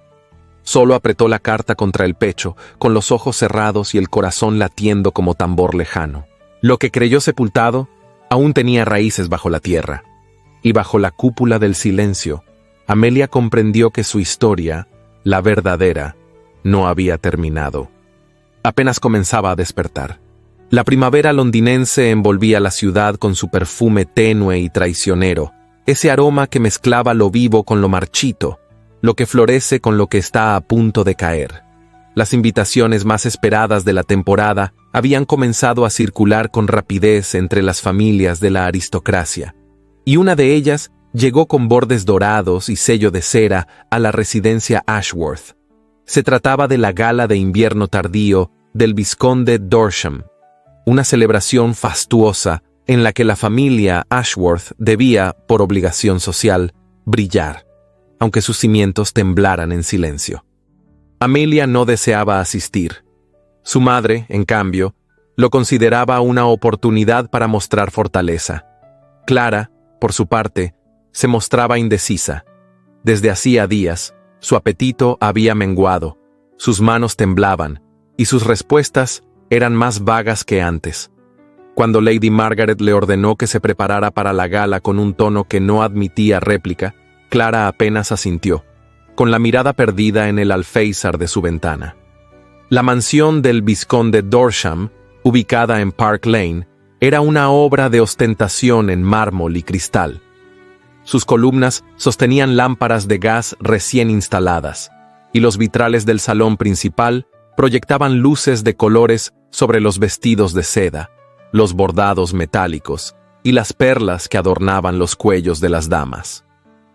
Speaker 1: Solo apretó la carta contra el pecho, con los ojos cerrados y el corazón latiendo como tambor lejano. Lo que creyó sepultado aún tenía raíces bajo la tierra. Y bajo la cúpula del silencio, Amelia comprendió que su historia, la verdadera, no había terminado. Apenas comenzaba a despertar. La primavera londinense envolvía la ciudad con su perfume tenue y traicionero, ese aroma que mezclaba lo vivo con lo marchito, lo que florece con lo que está a punto de caer. Las invitaciones más esperadas de la temporada habían comenzado a circular con rapidez entre las familias de la aristocracia, y una de ellas llegó con bordes dorados y sello de cera a la residencia Ashworth. Se trataba de la gala de invierno tardío del vizconde Dorsham, una celebración fastuosa en la que la familia Ashworth debía, por obligación social, brillar, aunque sus cimientos temblaran en silencio. Amelia no deseaba asistir. Su madre, en cambio, lo consideraba una oportunidad para mostrar fortaleza. Clara, por su parte, se mostraba indecisa. Desde hacía días, su apetito había menguado, sus manos temblaban, y sus respuestas eran más vagas que antes. Cuando Lady Margaret le ordenó que se preparara para la gala con un tono que no admitía réplica, Clara apenas asintió, con la mirada perdida en el alféizar de su ventana. La mansión del vizconde Dorsham, ubicada en Park Lane, era una obra de ostentación en mármol y cristal. Sus columnas sostenían lámparas de gas recién instaladas, y los vitrales del salón principal proyectaban luces de colores sobre los vestidos de seda, los bordados metálicos y las perlas que adornaban los cuellos de las damas.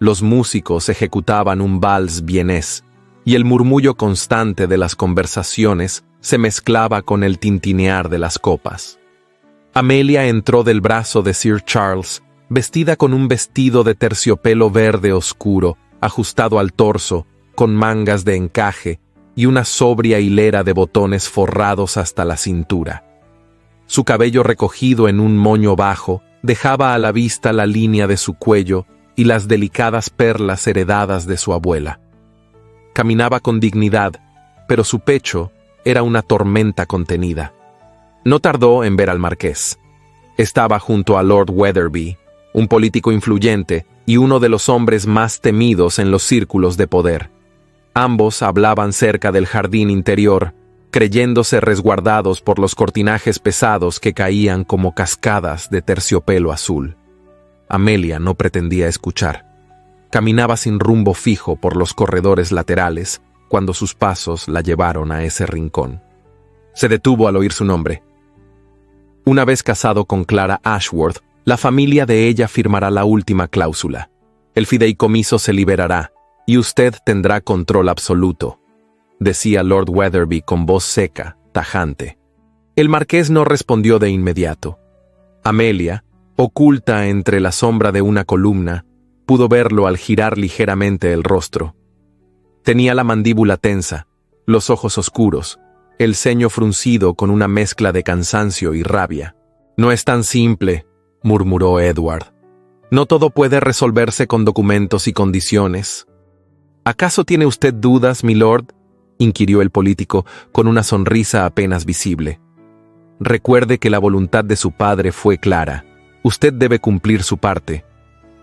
Speaker 1: Los músicos ejecutaban un vals vienés, y el murmullo constante de las conversaciones se mezclaba con el tintinear de las copas. Amelia entró del brazo de Sir Charles, vestida con un vestido de terciopelo verde oscuro, ajustado al torso, con mangas de encaje y una sobria hilera de botones forrados hasta la cintura. Su cabello recogido en un moño bajo dejaba a la vista la línea de su cuello y las delicadas perlas heredadas de su abuela. Caminaba con dignidad, pero su pecho era una tormenta contenida. No tardó en ver al marqués. Estaba junto a Lord Wetherby, un político influyente y uno de los hombres más temidos en los círculos de poder. Ambos hablaban cerca del jardín interior, creyéndose resguardados por los cortinajes pesados que caían como cascadas de terciopelo azul. Amelia no pretendía escuchar. Caminaba sin rumbo fijo por los corredores laterales cuando sus pasos la llevaron a ese rincón. Se detuvo al oír su nombre. Una vez casado con Clara Ashworth, la familia de ella firmará la última cláusula. El fideicomiso se liberará, y usted tendrá control absoluto, decía Lord Wetherby con voz seca, tajante. El marqués no respondió de inmediato. Amelia, oculta entre la sombra de una columna, pudo verlo al girar ligeramente el rostro. Tenía la mandíbula tensa, los ojos oscuros, el ceño fruncido con una mezcla de cansancio y rabia. «No es tan simple», murmuró Edward. «No todo puede resolverse con documentos y condiciones». «¿Acaso tiene usted dudas, milord?», inquirió el político con una sonrisa apenas visible. «Recuerde que la voluntad de su padre fue clara. Usted debe cumplir su parte.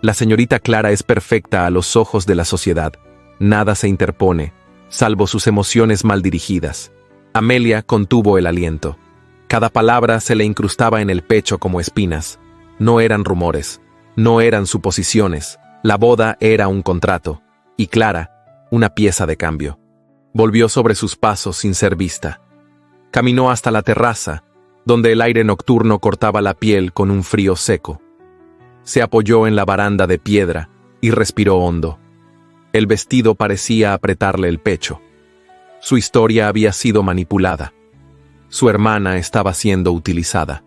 Speaker 1: La señorita Clara es perfecta a los ojos de la sociedad. Nada se interpone, salvo sus emociones mal dirigidas». Amelia contuvo el aliento. Cada palabra se le incrustaba en el pecho como espinas. No eran rumores, no eran suposiciones. La boda era un contrato, y Clara, una pieza de cambio. Volvió sobre sus pasos sin ser vista. Caminó hasta la terraza, donde el aire nocturno cortaba la piel con un frío seco. Se apoyó en la baranda de piedra y respiró hondo. El vestido parecía apretarle el pecho. Su historia había sido manipulada. Su hermana estaba siendo utilizada.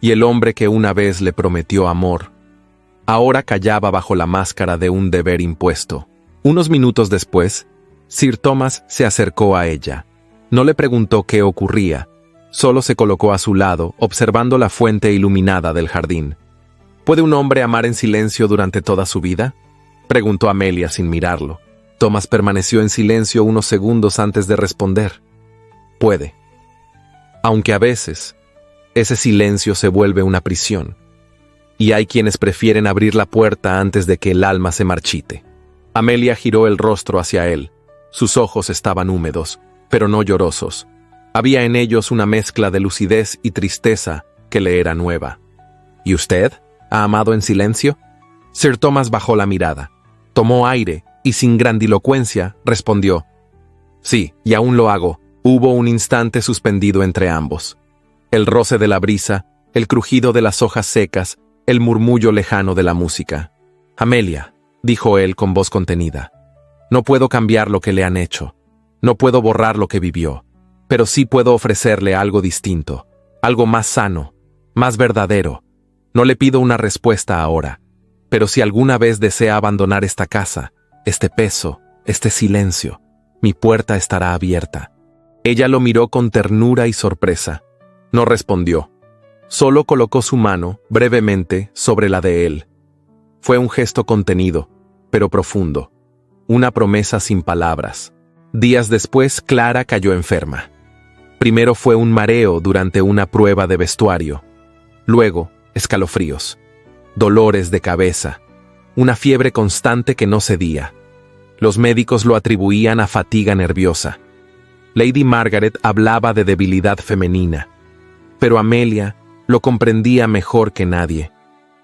Speaker 1: Y el hombre que una vez le prometió amor, ahora callaba bajo la máscara de un deber impuesto. Unos minutos después, Sir Thomas se acercó a ella. No le preguntó qué ocurría, solo se colocó a su lado, observando la fuente iluminada del jardín. ¿Puede un hombre amar en silencio durante toda su vida?, preguntó Amelia sin mirarlo. Thomas permaneció en silencio unos segundos antes de responder. Puede. Aunque a veces, ese silencio se vuelve una prisión. Y hay quienes prefieren abrir la puerta antes de que el alma se marchite. Amelia giró el rostro hacia él. Sus ojos estaban húmedos, pero no llorosos. Había en ellos una mezcla de lucidez y tristeza que le era nueva. ¿Y usted? ¿Ha amado en silencio? Sir Thomas bajó la mirada. Tomó aire y sin grandilocuencia respondió. Sí, y aún lo hago. Hubo un instante suspendido entre ambos. El roce de la brisa, el crujido de las hojas secas, el murmullo lejano de la música. Amelia, dijo él con voz contenida, no puedo cambiar lo que le han hecho. No puedo borrar lo que vivió. Pero sí puedo ofrecerle algo distinto, algo más sano, más verdadero. No le pido una respuesta ahora. Pero si alguna vez desea abandonar esta casa, este peso, este silencio, mi puerta estará abierta. Ella lo miró con ternura y sorpresa. No respondió. Solo colocó su mano, brevemente, sobre la de él. Fue un gesto contenido, pero profundo. Una promesa sin palabras. Días después, Clara cayó enferma. Primero fue un mareo durante una prueba de vestuario. Luego, escalofríos. Dolores de cabeza. Una fiebre constante que no cedía. Los médicos lo atribuían a fatiga nerviosa. Lady Margaret hablaba de debilidad femenina. Pero Amelia lo comprendía mejor que nadie.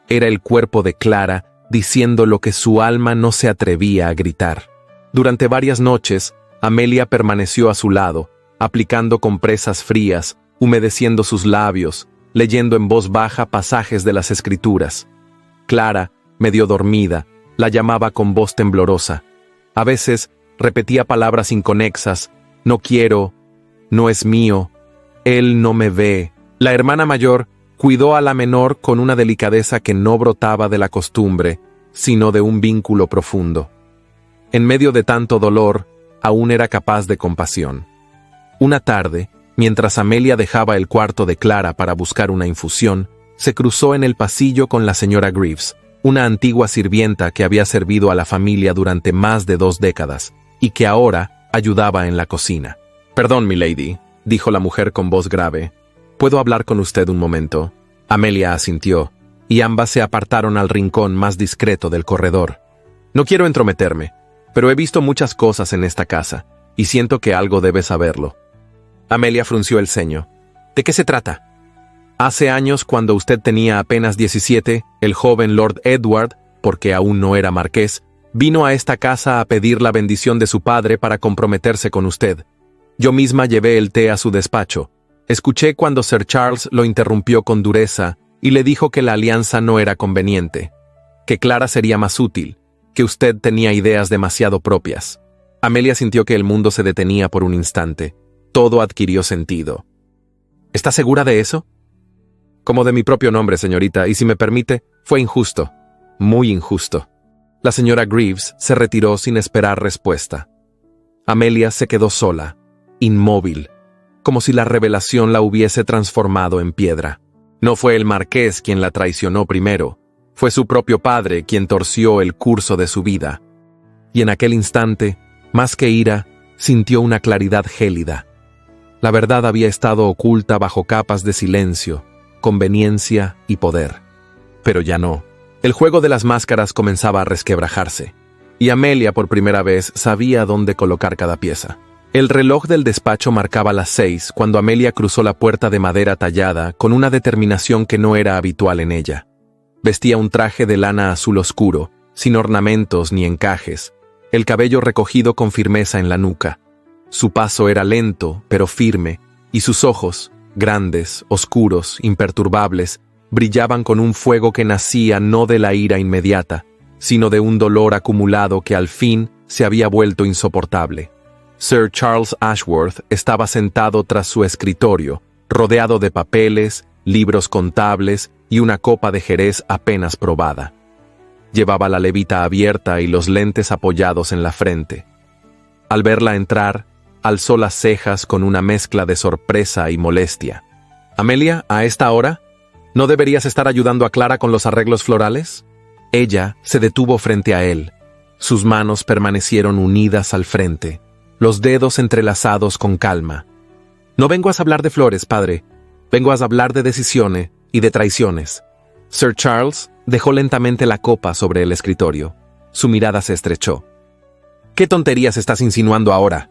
Speaker 1: Era el cuerpo de Clara diciendo lo que su alma no se atrevía a gritar. Durante varias noches, Amelia permaneció a su lado, aplicando compresas frías, humedeciendo sus labios, leyendo en voz baja pasajes de las Escrituras. Clara, medio dormida, La llamaba con voz temblorosa. A veces repetía palabras inconexas: no quiero, no es mío, él no me ve. La hermana mayor cuidó a la menor con una delicadeza que no brotaba de la costumbre, sino de un vínculo profundo. En medio de tanto dolor, aún era capaz de compasión. Una tarde, mientras Amelia dejaba el cuarto de Clara para buscar una infusión, se cruzó en el pasillo con la señora Greaves, una antigua sirvienta que había servido a la familia durante más de 2 décadas, y que ahora ayudaba en la cocina. «Perdón, milady», dijo la mujer con voz grave. «¿Puedo hablar con usted un momento?» Amelia asintió, y ambas se apartaron al rincón más discreto del corredor. «No quiero entrometerme, pero he visto muchas cosas en esta casa, y siento que algo debe saberlo». Amelia frunció el ceño. «¿De qué se trata?» «Hace años, cuando usted tenía apenas 17, el joven Lord Edward, porque aún no era marqués, vino a esta casa a pedir la bendición de su padre para comprometerse con usted. Yo misma llevé el té a su despacho. Escuché cuando Sir Charles lo interrumpió con dureza y le dijo que la alianza no era conveniente, que Clara sería más útil, que usted tenía ideas demasiado propias». Amelia sintió que el mundo se detenía por un instante. Todo adquirió sentido. «¿Está segura de eso?» «Como de mi propio nombre, señorita, y si me permite, fue injusto, muy injusto». La señora Greaves se retiró sin esperar respuesta. Amelia se quedó sola, inmóvil, como si la revelación la hubiese transformado en piedra. No fue el marqués quien la traicionó primero, fue su propio padre quien torció el curso de su vida. Y en aquel instante, más que ira, sintió una claridad gélida. La verdad había estado oculta bajo capas de silencio, conveniencia y poder. Pero ya no. El juego de las máscaras comenzaba a resquebrajarse, y Amelia por primera vez sabía dónde colocar cada pieza. El reloj del despacho marcaba las 6 cuando Amelia cruzó la puerta de madera tallada con una determinación que no era habitual en ella. Vestía un traje de lana azul oscuro, sin ornamentos ni encajes, el cabello recogido con firmeza en la nuca. Su paso era lento, pero firme, y sus ojos, grandes, oscuros, imperturbables, brillaban con un fuego que nacía no de la ira inmediata, sino de un dolor acumulado que al fin se había vuelto insoportable. Sir Charles Ashworth estaba sentado tras su escritorio, rodeado de papeles, libros contables y una copa de jerez apenas probada. Llevaba la levita abierta y los lentes apoyados en la frente. Al verla entrar, alzó las cejas con una mezcla de sorpresa y molestia. «Amelia, ¿a esta hora? ¿No deberías estar ayudando a Clara con los arreglos florales?» Ella se detuvo frente a él. Sus manos permanecieron unidas al frente, los dedos entrelazados con calma. «No vengo a hablar de flores, padre. Vengo a hablar de decisiones y de traiciones». Sir Charles dejó lentamente la copa sobre el escritorio. Su mirada se estrechó. «¿Qué tonterías estás insinuando ahora?»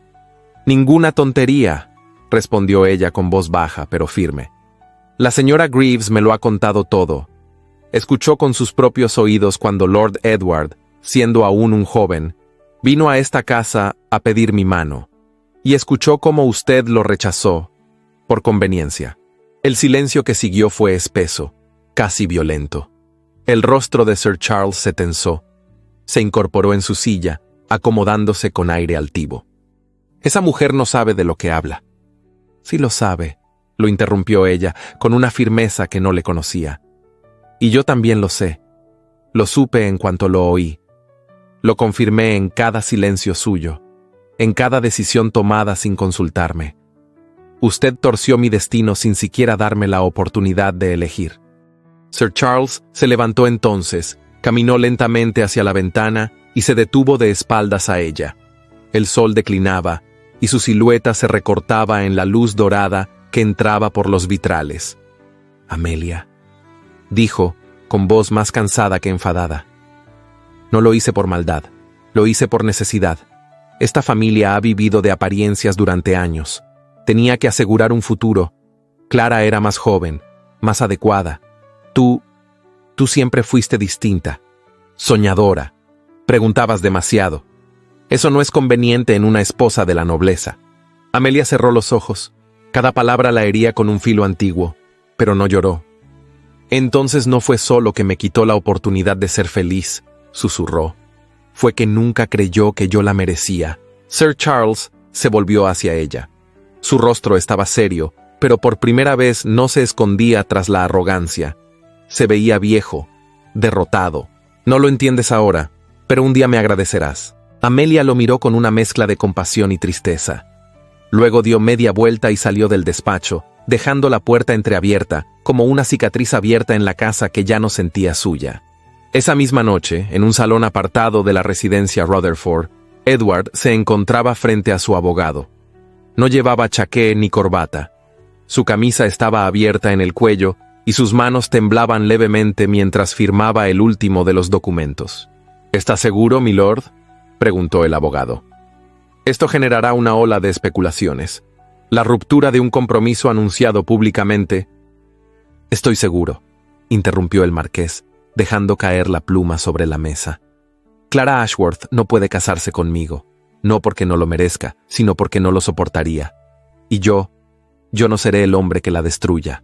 Speaker 1: «Ninguna tontería», respondió ella con voz baja pero firme. «La señora Greaves me lo ha contado todo. Escuchó con sus propios oídos cuando Lord Edward, siendo aún un joven, vino a esta casa a pedir mi mano, y escuchó cómo usted lo rechazó, por conveniencia». El silencio que siguió fue espeso, casi violento. El rostro de Sir Charles se tensó. Se incorporó en su silla, acomodándose con aire altivo. «Esa mujer no sabe de lo que habla». «Sí lo sabe», lo interrumpió ella, con una firmeza que no le conocía. «Y yo también lo sé. Lo supe en cuanto lo oí. Lo confirmé en cada silencio suyo, en cada decisión tomada sin consultarme. Usted torció mi destino sin siquiera darme la oportunidad de elegir». Sir Charles se levantó entonces, caminó lentamente hacia la ventana y se detuvo de espaldas a ella. El sol declinaba, y su silueta se recortaba en la luz dorada que entraba por los vitrales. «Amelia», dijo, con voz más cansada que enfadada. «No lo hice por maldad, lo hice por necesidad. Esta familia ha vivido de apariencias durante años. Tenía que asegurar un futuro. Clara era más joven, más adecuada. Tú siempre fuiste distinta, soñadora. Preguntabas demasiado. Eso no es conveniente en una esposa de la nobleza». Amelia cerró los ojos. Cada palabra la hería con un filo antiguo, pero no lloró. «Entonces no fue solo que me quitó la oportunidad de ser feliz», susurró. Fue que nunca creyó que yo la merecía. Sir Charles se volvió hacia ella. Su rostro estaba serio, pero por primera vez no se escondía tras la arrogancia. Se veía viejo, derrotado. No lo entiendes ahora, pero un día me agradecerás. Amelia lo miró con una mezcla de compasión y tristeza. Luego dio media vuelta y salió del despacho, dejando la puerta entreabierta, como una cicatriz abierta en la casa que ya no sentía suya. Esa misma noche, en un salón apartado de la residencia Rutherford, Edward se encontraba frente a su abogado. No llevaba chaqué ni corbata. Su camisa estaba abierta en el cuello y sus manos temblaban levemente mientras firmaba el último de los documentos. ¿Está seguro, milord?, preguntó el abogado. Esto generará una ola de especulaciones. La ruptura de un compromiso anunciado públicamente. Estoy seguro, interrumpió el marqués, dejando caer la pluma sobre la mesa. Clara Ashworth no puede casarse conmigo, no porque no lo merezca, sino porque no lo soportaría. Y yo no seré el hombre que la destruya.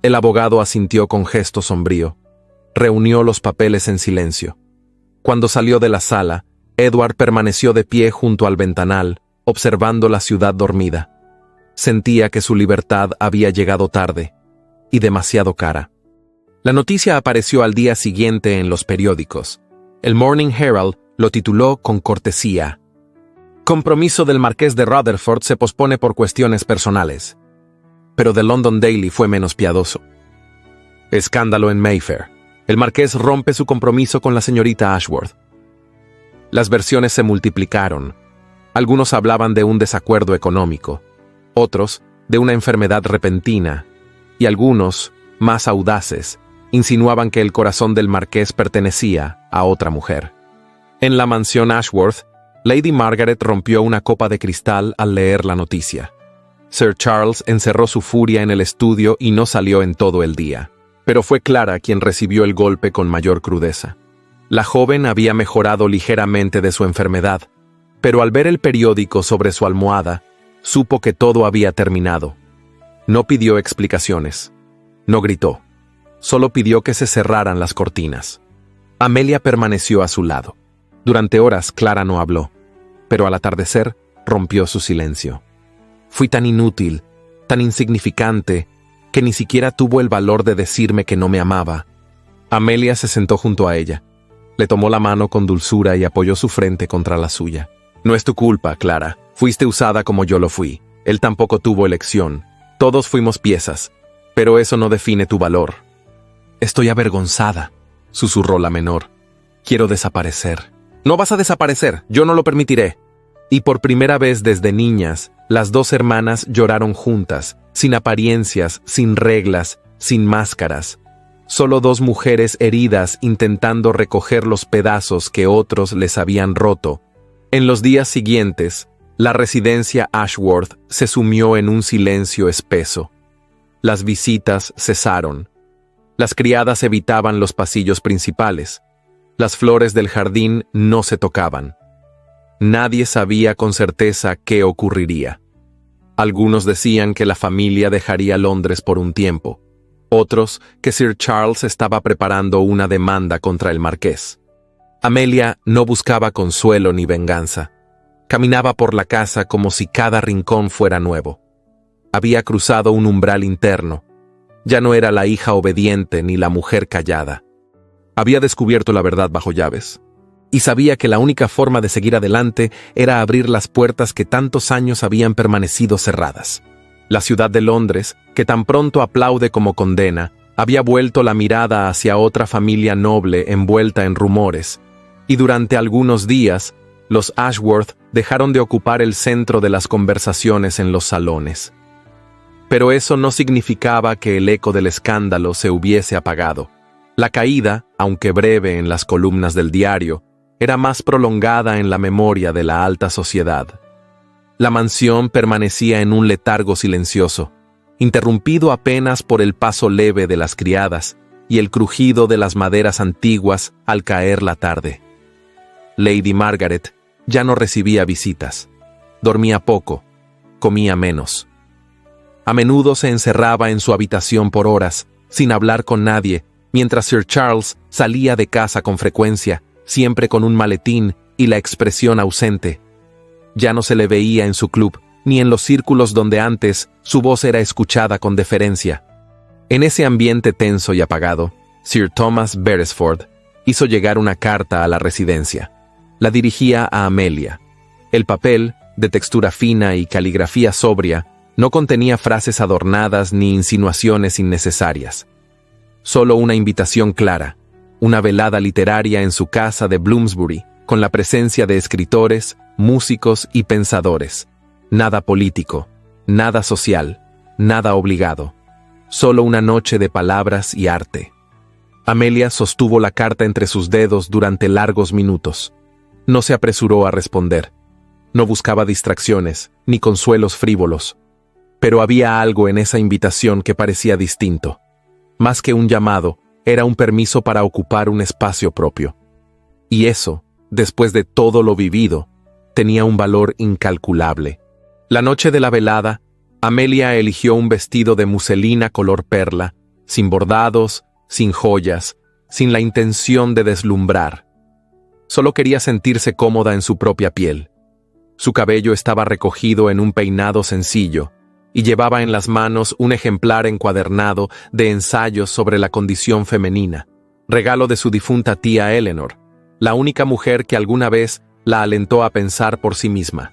Speaker 1: El abogado asintió con gesto sombrío. Reunió los papeles en silencio. Cuando salió de la sala, Edward permaneció de pie junto al ventanal, observando la ciudad dormida. Sentía que su libertad había llegado tarde, y demasiado cara. La noticia apareció al día siguiente en los periódicos. El Morning Herald lo tituló con cortesía: Compromiso del marqués de Rutherford se pospone por cuestiones personales. Pero The London Daily fue menos piadoso. Escándalo en Mayfair. El marqués rompe su compromiso con la señorita Ashworth. Las versiones se multiplicaron. Algunos hablaban de un desacuerdo económico, otros de una enfermedad repentina, y algunos, más audaces, insinuaban que el corazón del marqués pertenecía a otra mujer. En la mansión Ashworth, Lady Margaret rompió una copa de cristal al leer la noticia. Sir Charles encerró su furia en el estudio y no salió en todo el día, pero fue Clara quien recibió el golpe con mayor crudeza. La joven había mejorado ligeramente de su enfermedad, pero al ver el periódico sobre su almohada, supo que todo había terminado. No pidió explicaciones. No gritó. Solo pidió que se cerraran las cortinas. Amelia permaneció a su lado. Durante horas Clara no habló, pero al atardecer rompió su silencio. Fui tan inútil, tan insignificante, que ni siquiera tuvo el valor de decirme que no me amaba. Amelia se sentó junto a ella. Le tomó la mano con dulzura y apoyó su frente contra la suya. No es tu culpa, Clara. Fuiste usada como yo lo fui. Él tampoco tuvo elección. Todos fuimos piezas. Pero eso no define tu valor. Estoy avergonzada, susurró la menor. Quiero desaparecer. No vas a desaparecer, yo no lo permitiré. Y por primera vez desde niñas, las dos hermanas lloraron juntas, sin apariencias, sin reglas, sin máscaras. Solo dos mujeres heridas intentando recoger los pedazos que otros les habían roto. En los días siguientes, la residencia Ashworth se sumió en un silencio espeso. Las visitas cesaron. Las criadas evitaban los pasillos principales. Las flores del jardín no se tocaban. Nadie sabía con certeza qué ocurriría. Algunos decían que la familia dejaría Londres por un tiempo. Otros que Sir Charles estaba preparando una demanda contra el marqués. Amelia no buscaba consuelo ni venganza. Caminaba por la casa como si cada rincón fuera nuevo. Había cruzado un umbral interno. Ya no era la hija obediente ni la mujer callada. Había descubierto la verdad bajo llaves. Y sabía que la única forma de seguir adelante era abrir las puertas que tantos años habían permanecido cerradas. La ciudad de Londres, que tan pronto aplaude como condena, había vuelto la mirada hacia otra familia noble envuelta en rumores, y durante algunos días, los Ashworth dejaron de ocupar el centro de las conversaciones en los salones. Pero eso no significaba que el eco del escándalo se hubiese apagado. La caída, aunque breve en las columnas del diario, era más prolongada en la memoria de la alta sociedad. La mansión permanecía en un letargo silencioso, interrumpido apenas por el paso leve de las criadas y el crujido de las maderas antiguas al caer la tarde. Lady Margaret ya no recibía visitas. Dormía poco, comía menos. A menudo se encerraba en su habitación por horas, sin hablar con nadie, mientras Sir Charles salía de casa con frecuencia, siempre con un maletín y la expresión ausente. Ya no se le veía en su club, ni en los círculos donde antes su voz era escuchada con deferencia. En ese ambiente tenso y apagado, Sir Thomas Beresford hizo llegar una carta a la residencia. La dirigía a Amelia. El papel, de textura fina y caligrafía sobria, no contenía frases adornadas ni insinuaciones innecesarias. Solo una invitación clara, una velada literaria en su casa de Bloomsbury, con la presencia de escritores, músicos y pensadores. Nada político, nada social, nada obligado. Solo una noche de palabras y arte. Amelia sostuvo la carta entre sus dedos durante largos minutos. No se apresuró a responder. No buscaba distracciones, ni consuelos frívolos. Pero había algo en esa invitación que parecía distinto. Más que un llamado, era un permiso para ocupar un espacio propio. Y eso, después de todo lo vivido, tenía un valor incalculable. La noche de la velada, Amelia eligió un vestido de muselina color perla, sin bordados, sin joyas, sin la intención de deslumbrar. Solo quería sentirse cómoda en su propia piel. Su cabello estaba recogido en un peinado sencillo, y llevaba en las manos un ejemplar encuadernado de ensayos sobre la condición femenina, regalo de su difunta tía Eleanor, la única mujer que alguna vez la alentó a pensar por sí misma.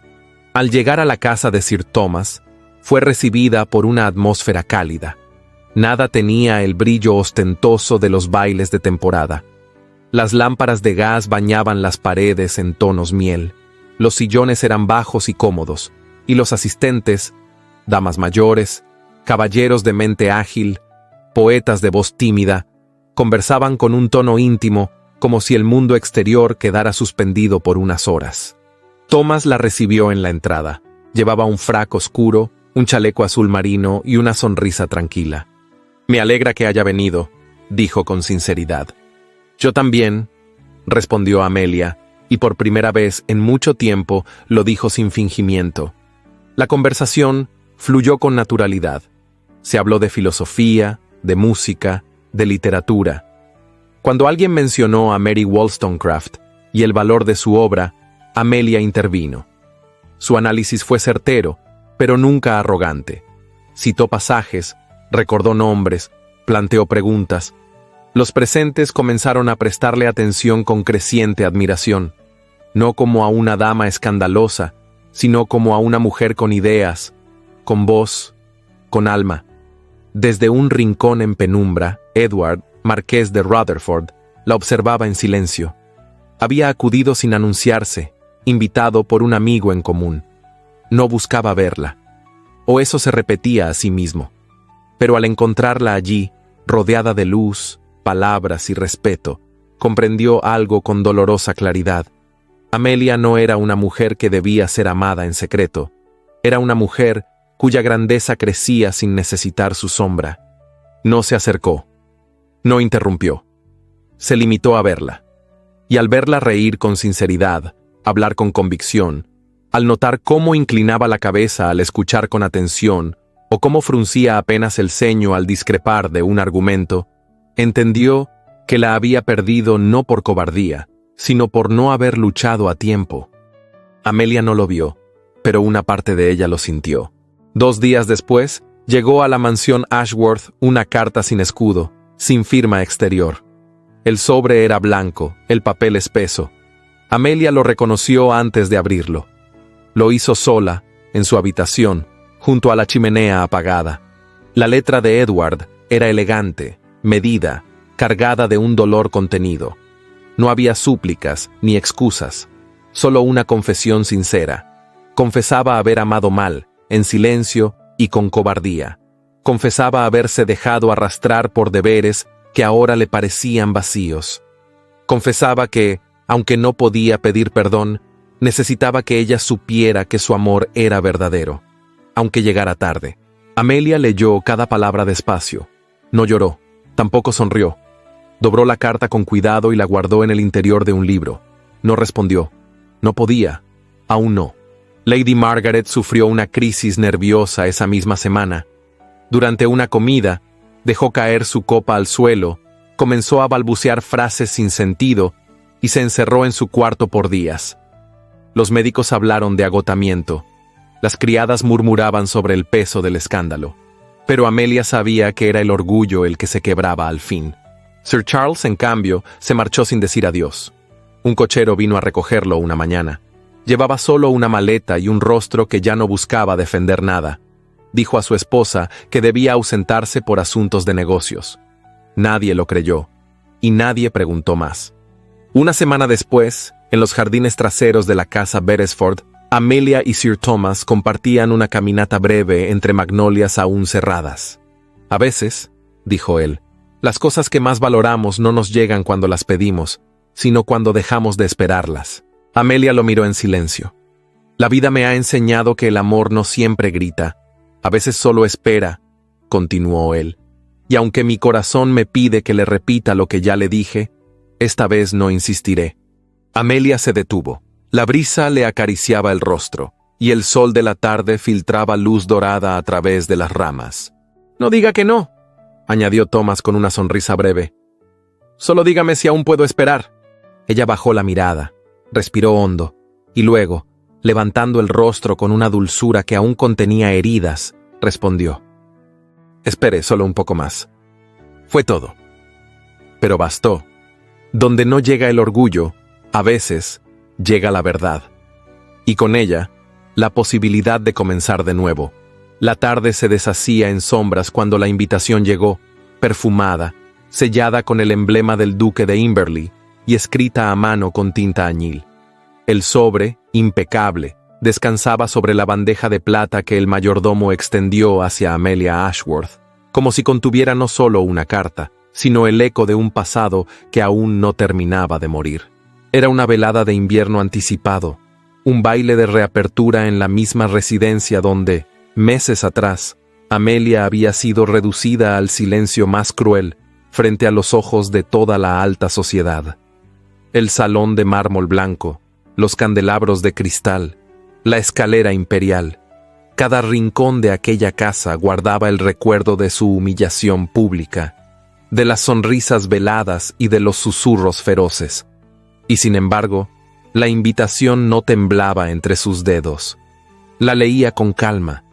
Speaker 1: Al llegar a la casa de Sir Thomas, fue recibida por una atmósfera cálida. Nada tenía el brillo ostentoso de los bailes de temporada. Las lámparas de gas bañaban las paredes en tonos miel. Los sillones eran bajos y cómodos, y los asistentes, damas mayores, caballeros de mente ágil, poetas de voz tímida, conversaban con un tono íntimo, como si el mundo exterior quedara suspendido por unas horas. Thomas la recibió en la entrada. Llevaba un frac oscuro, un chaleco azul marino y una sonrisa tranquila. «Me alegra que haya venido», dijo con sinceridad. «Yo también», respondió Amelia, y por primera vez en mucho tiempo lo dijo sin fingimiento. La conversación fluyó con naturalidad. Se habló de filosofía, de música, de literatura. Cuando alguien mencionó a Mary Wollstonecraft y el valor de su obra, Amelia intervino. Su análisis fue certero, pero nunca arrogante. Citó pasajes, recordó nombres, planteó preguntas. Los presentes comenzaron a prestarle atención con creciente admiración, no como a una dama escandalosa, sino como a una mujer con ideas, con voz, con alma. Desde un rincón en penumbra, Edward, marqués de Rutherford, la observaba en silencio. Había acudido sin anunciarse, invitado por un amigo en común. No buscaba verla. O eso se repetía a sí mismo. Pero al encontrarla allí, rodeada de luz, palabras y respeto, comprendió algo con dolorosa claridad. Amelia no era una mujer que debía ser amada en secreto. Era una mujer cuya grandeza crecía sin necesitar su sombra. No se acercó. No interrumpió. Se limitó a verla. Y al verla reír con sinceridad, hablar con convicción, al notar cómo inclinaba la cabeza al escuchar con atención, o cómo fruncía apenas el ceño al discrepar de un argumento, entendió que la había perdido no por cobardía, sino por no haber luchado a tiempo. Amelia no lo vio, pero una parte de ella lo sintió. 2 días después, llegó a la mansión Ashworth una carta sin escudo, sin firma exterior. El sobre era blanco, el papel espeso. Amelia lo reconoció antes de abrirlo. Lo hizo sola, en su habitación, junto a la chimenea apagada. La letra de Edward era elegante, medida, cargada de un dolor contenido. No había súplicas ni excusas, solo una confesión sincera. Confesaba haber amado mal, en silencio y con cobardía. Confesaba haberse dejado arrastrar por deberes que ahora le parecían vacíos. Confesaba que, aunque no podía pedir perdón, necesitaba que ella supiera que su amor era verdadero, aunque llegara tarde. Amelia leyó cada palabra despacio. No lloró, tampoco sonrió. Dobró la carta con cuidado y la guardó en el interior de un libro. No respondió. No podía. Aún no. Lady Margaret sufrió una crisis nerviosa esa misma semana. Durante una comida, dejó caer su copa al suelo, comenzó a balbucear frases sin sentido y se encerró en su cuarto por días. Los médicos hablaron de agotamiento. Las criadas murmuraban sobre el peso del escándalo. Pero Amelia sabía que era el orgullo el que se quebraba al fin. Sir Charles, en cambio, se marchó sin decir adiós. Un cochero vino a recogerlo una mañana. Llevaba solo una maleta y un rostro que ya no buscaba defender nada. Dijo a su esposa que debía ausentarse por asuntos de negocios. Nadie lo creyó, y nadie preguntó más. Una semana después, en los jardines traseros de la casa Beresford, Amelia y Sir Thomas compartían una caminata breve entre magnolias aún cerradas. A veces, dijo él, las cosas que más valoramos no nos llegan cuando las pedimos, sino cuando dejamos de esperarlas. Amelia lo miró en silencio. La vida me ha enseñado que el amor no siempre grita, a veces solo espera, continuó él. Y aunque mi corazón me pide que le repita lo que ya le dije, esta vez no insistiré. Amelia se detuvo. La brisa le acariciaba el rostro, y el sol de la tarde filtraba luz dorada a través de las ramas. «No diga que no», añadió Thomas con una sonrisa breve. «Solo dígame si aún puedo esperar». Ella bajó la mirada, respiró hondo, y luego, levantando el rostro con una dulzura que aún contenía heridas, respondió. «Espere solo un poco más». Fue todo. Pero bastó. Donde no llega el orgullo, a veces llega la verdad. Y con ella, la posibilidad de comenzar de nuevo. La tarde se deshacía en sombras cuando la invitación llegó, perfumada, sellada con el emblema del duque de Imberley y escrita a mano con tinta añil. El sobre, impecable, descansaba sobre la bandeja de plata que el mayordomo extendió hacia Amelia Ashworth, como si contuviera no solo una carta, sino el eco de un pasado que aún no terminaba de morir. Era una velada de invierno anticipado, un baile de reapertura en la misma residencia donde, meses atrás, Amelia había sido reducida al silencio más cruel frente a los ojos de toda la alta sociedad. El salón de mármol blanco, los candelabros de cristal, la escalera imperial, cada rincón de aquella casa guardaba el recuerdo de su humillación pública, de las sonrisas veladas y de los susurros feroces. Y sin embargo, la invitación no temblaba entre sus dedos. La leía con calma,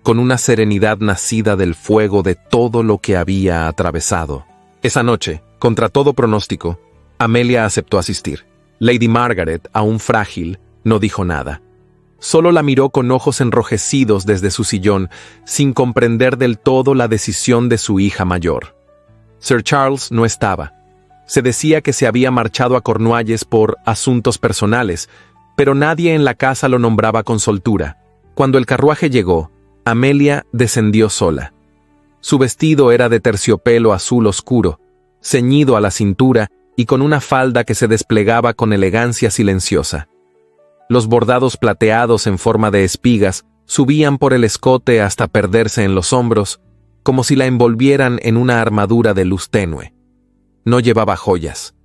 Speaker 1: con una serenidad nacida del fuego de todo lo que había atravesado. Esa noche, contra todo pronóstico, Amelia aceptó asistir. Lady Margaret, aún frágil, no dijo nada. Solo la miró con ojos enrojecidos desde su sillón, sin comprender del todo la decisión de su hija mayor. Sir Charles no estaba. Se decía que se había marchado a Cornualles por asuntos personales, pero nadie en la casa lo nombraba con soltura. Cuando el carruaje llegó, Amelia descendió sola. Su vestido era de terciopelo azul oscuro, ceñido a la cintura y con una falda que se desplegaba con elegancia silenciosa. Los bordados plateados en forma de espigas subían por el escote hasta perderse en los hombros, como si la envolvieran en una armadura de luz tenue. No llevaba joyas,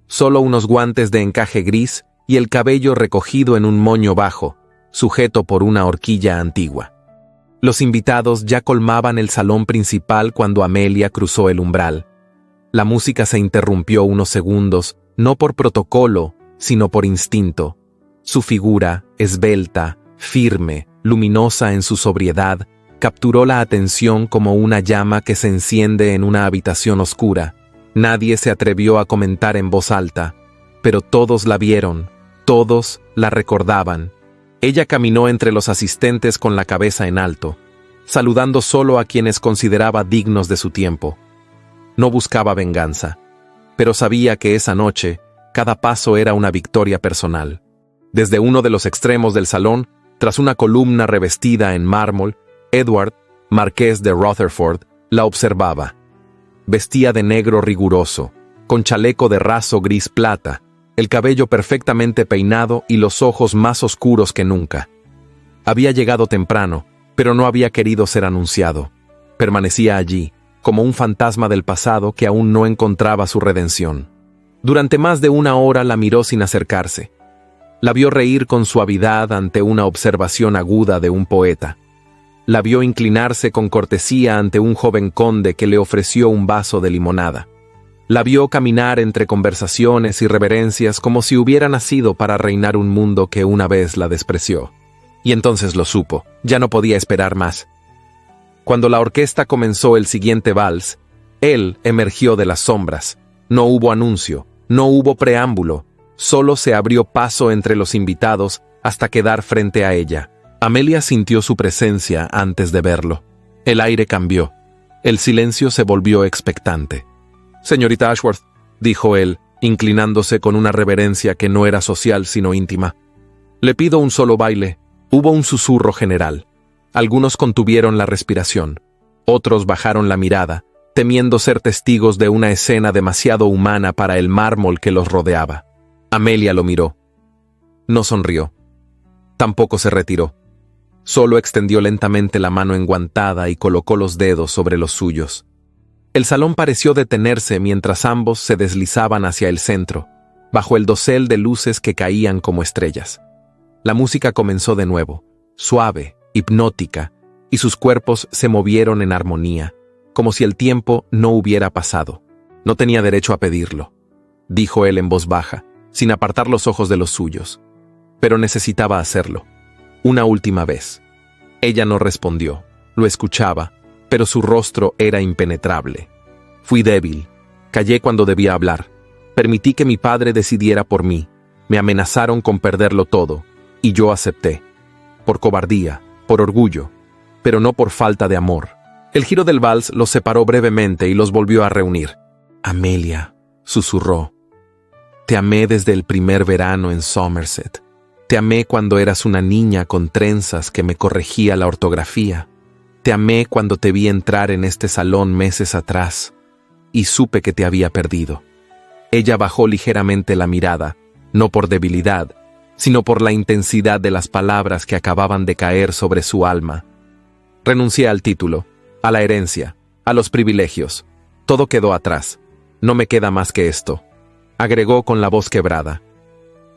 Speaker 1: solo unos guantes de encaje gris y el cabello recogido en un moño bajo, sujeto por una horquilla antigua. Los invitados ya colmaban el salón principal cuando Amelia cruzó el umbral. La música se interrumpió unos segundos, no por protocolo, sino por instinto. Su figura, esbelta, firme, luminosa en su sobriedad, capturó la atención como una llama que se enciende en una habitación oscura. Nadie se atrevió a comentar en voz alta, pero todos la vieron, todos la recordaban. Ella caminó entre los asistentes con la cabeza en alto, saludando solo a quienes consideraba dignos de su tiempo. No buscaba venganza, pero sabía que esa noche cada paso era una victoria personal. Desde uno de los extremos del salón, tras una columna revestida en mármol, Edward, marqués de Rutherford, la observaba. Vestía de negro riguroso, con chaleco de raso gris plata, el cabello perfectamente peinado y los ojos más oscuros que nunca. Había llegado temprano, pero no había querido ser anunciado. Permanecía allí, como un fantasma del pasado que aún no encontraba su redención. Durante más de una hora la miró sin acercarse. La vio reír con suavidad ante una observación aguda de un poeta. La vio inclinarse con cortesía ante un joven conde que le ofreció un vaso de limonada. La vio caminar entre conversaciones y reverencias como si hubiera nacido para reinar un mundo que una vez la despreció. Y entonces lo supo, ya no podía esperar más. Cuando la orquesta comenzó el siguiente vals, él emergió de las sombras. No hubo anuncio, no hubo preámbulo, solo se abrió paso entre los invitados hasta quedar frente a ella. Amelia sintió su presencia antes de verlo. El aire cambió. El silencio se volvió expectante. «Señorita Ashworth», dijo él, inclinándose con una reverencia que no era social sino íntima. «Le pido un solo baile». Hubo un susurro general. Algunos contuvieron la respiración. Otros bajaron la mirada, temiendo ser testigos de una escena demasiado humana para el mármol que los rodeaba. Amelia lo miró. No sonrió. Tampoco se retiró. Solo extendió lentamente la mano enguantada y colocó los dedos sobre los suyos. El salón pareció detenerse mientras ambos se deslizaban hacia el centro, bajo el dosel de luces que caían como estrellas. La música comenzó de nuevo, suave, hipnótica, y sus cuerpos se movieron en armonía, como si el tiempo no hubiera pasado. No tenía derecho a pedirlo, dijo él en voz baja, sin apartar los ojos de los suyos. Pero necesitaba hacerlo. Una última vez. Ella no respondió, lo escuchaba, pero su rostro era impenetrable. Fui débil, callé cuando debía hablar, permití que mi padre decidiera por mí, me amenazaron con perderlo todo, y yo acepté. Por cobardía, por orgullo, pero no por falta de amor. El giro del vals los separó brevemente y los volvió a reunir. «Amelia», susurró, «te amé desde el primer verano en Somerset. Te amé cuando eras una niña con trenzas que me corregía la ortografía. Te amé cuando te vi entrar en este salón meses atrás y supe que te había perdido». Ella bajó ligeramente la mirada, no por debilidad, sino por la intensidad de las palabras que acababan de caer sobre su alma. «Renuncié al título, a la herencia, a los privilegios. Todo quedó atrás. No me queda más que esto», agregó con la voz quebrada.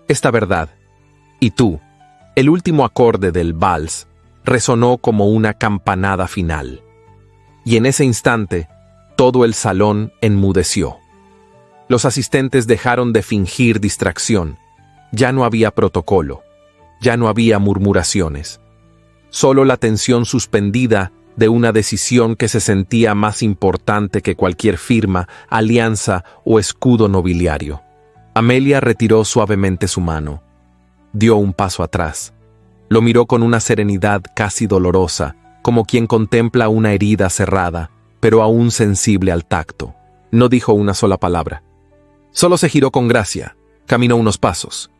Speaker 1: «Esta verdad. Y tú». El último acorde del vals resonó como una campanada final. Y en ese instante, todo el salón enmudeció. Los asistentes dejaron de fingir distracción. Ya no había protocolo. Ya no había murmuraciones. Solo la tensión suspendida de una decisión que se sentía más importante que cualquier firma, alianza o escudo nobiliario. Amelia retiró suavemente su mano. Dio un paso atrás. Lo miró con una serenidad casi dolorosa, como quien contempla una herida cerrada, pero aún sensible al tacto. No dijo una sola palabra. Solo se giró con gracia, caminó unos pasos,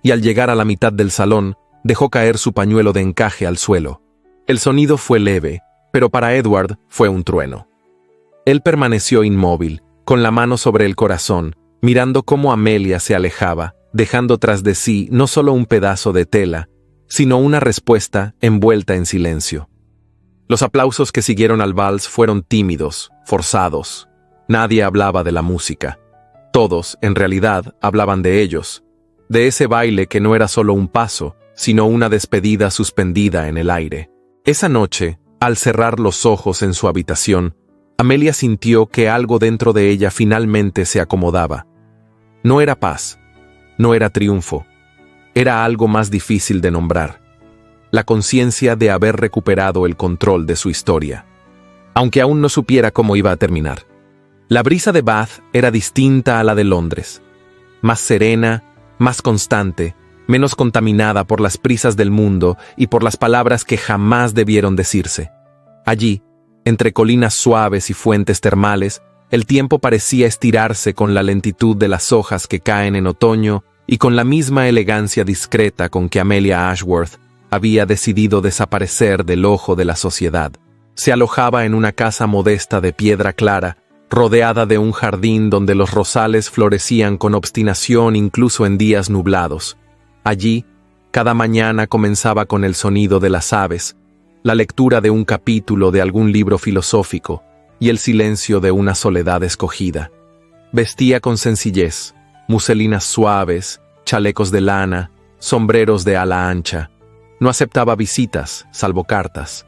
Speaker 1: y al llegar a la mitad del salón, dejó caer su pañuelo de encaje al suelo. El sonido fue leve, pero para Edward fue un trueno. Él permaneció inmóvil, con la mano sobre el corazón, mirando cómo Amelia se alejaba, dejando tras de sí no solo un pedazo de tela, sino una respuesta envuelta en silencio. Los aplausos que siguieron al vals fueron tímidos, forzados. Nadie hablaba de la música. Todos, en realidad, hablaban de ellos, de ese baile que no era solo un paso, sino una despedida suspendida en el aire. Esa noche, al cerrar los ojos en su habitación, Amelia sintió que algo dentro de ella finalmente se acomodaba. No era paz, no era triunfo, era algo más difícil de nombrar: la conciencia de haber recuperado el control de su historia, aunque aún no supiera cómo iba a terminar. La brisa de Bath era distinta a la de Londres, más serena, más constante, menos contaminada por las prisas del mundo y por las palabras que jamás debieron decirse. Allí, entre colinas suaves y fuentes termales, el tiempo parecía estirarse con la lentitud de las hojas que caen en otoño y con la misma elegancia discreta con que Amelia Ashworth había decidido desaparecer del ojo de la sociedad. Se alojaba en una casa modesta de piedra clara, rodeada de un jardín donde los rosales florecían con obstinación incluso en días nublados. Allí, cada mañana comenzaba con el sonido de las aves, la lectura de un capítulo de algún libro filosófico y el silencio de una soledad escogida. Vestía con sencillez, muselinas suaves, chalecos de lana, sombreros de ala ancha. No aceptaba visitas, salvo cartas.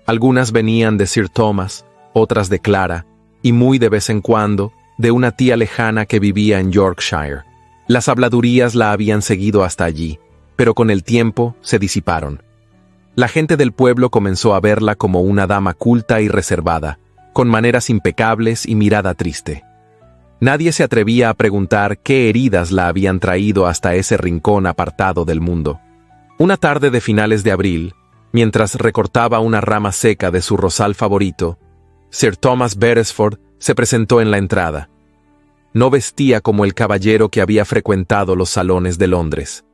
Speaker 1: Algunas venían de Sir Thomas, otras de Clara, y muy de vez en cuando, de una tía lejana que vivía en Yorkshire. Las habladurías la habían seguido hasta allí, pero con el tiempo se disiparon. La gente del pueblo comenzó a verla como una dama culta y reservada, con maneras impecables y mirada triste. Nadie se atrevía a preguntar qué heridas la habían traído hasta ese rincón apartado del mundo. Una tarde de finales de abril, mientras recortaba una rama seca de su rosal favorito, Sir Thomas Beresford se presentó en la entrada. No vestía como el caballero que había frecuentado los salones de Londres.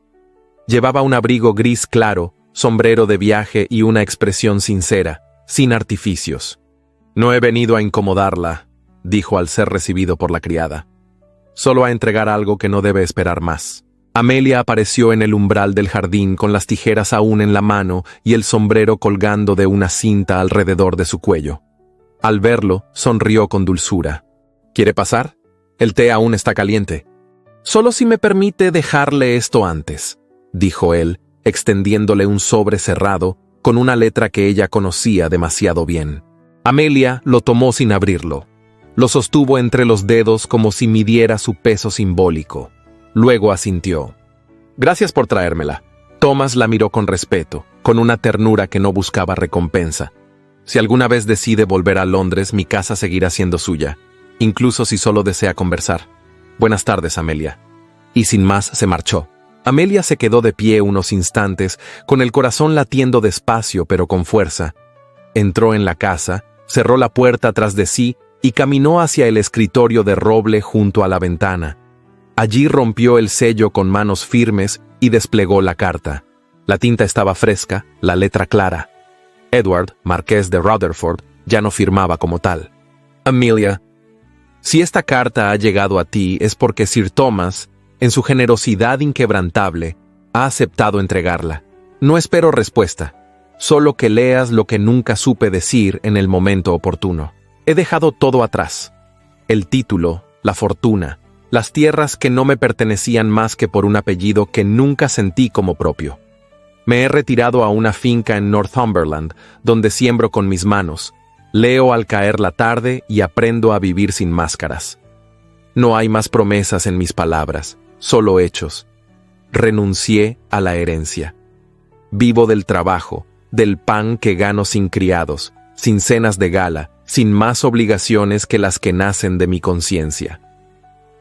Speaker 1: Llevaba un abrigo gris claro, sombrero de viaje y una expresión sincera, sin artificios. «No he venido a incomodarla», dijo al ser recibido por la criada. «Solo a entregar algo que no debe esperar más». Amelia apareció en el umbral del jardín con las tijeras aún en la mano y el sombrero colgando de una cinta alrededor de su cuello. Al verlo, sonrió con dulzura. «¿Quiere pasar? El té aún está caliente». «Solo si me permite dejarle esto antes», dijo él, extendiéndole un sobre cerrado con una letra que ella conocía demasiado bien. Amelia lo tomó sin abrirlo. Lo sostuvo entre los dedos como si midiera su peso simbólico. Luego asintió. «Gracias por traérmela». Thomas la miró con respeto, con una ternura que no buscaba recompensa. «Si alguna vez decide volver a Londres, mi casa seguirá siendo suya, incluso si solo desea conversar. Buenas tardes, Amelia». Y sin más se marchó. Amelia se quedó de pie unos instantes, con el corazón latiendo despacio pero con fuerza. Entró en la casa, cerró la puerta tras de sí y caminó hacia el escritorio de roble junto a la ventana. Allí rompió el sello con manos firmes y desplegó la carta. La tinta estaba fresca, la letra clara. Edward, marqués de Rutherford, ya no firmaba como tal. «Amelia, si esta carta ha llegado a ti es porque Sir Thomas, en su generosidad inquebrantable, ha aceptado entregarla. No espero respuesta, solo que leas lo que nunca supe decir en el momento oportuno. He dejado todo atrás. El título, la fortuna, las tierras que no me pertenecían más que por un apellido que nunca sentí como propio. Me he retirado a una finca en Northumberland, donde siembro con mis manos, leo al caer la tarde y aprendo a vivir sin máscaras. No hay más promesas en mis palabras, solo hechos. Renuncié a la herencia. Vivo del trabajo, del pan que gano sin criados, sin cenas de gala, sin más obligaciones que las que nacen de mi conciencia.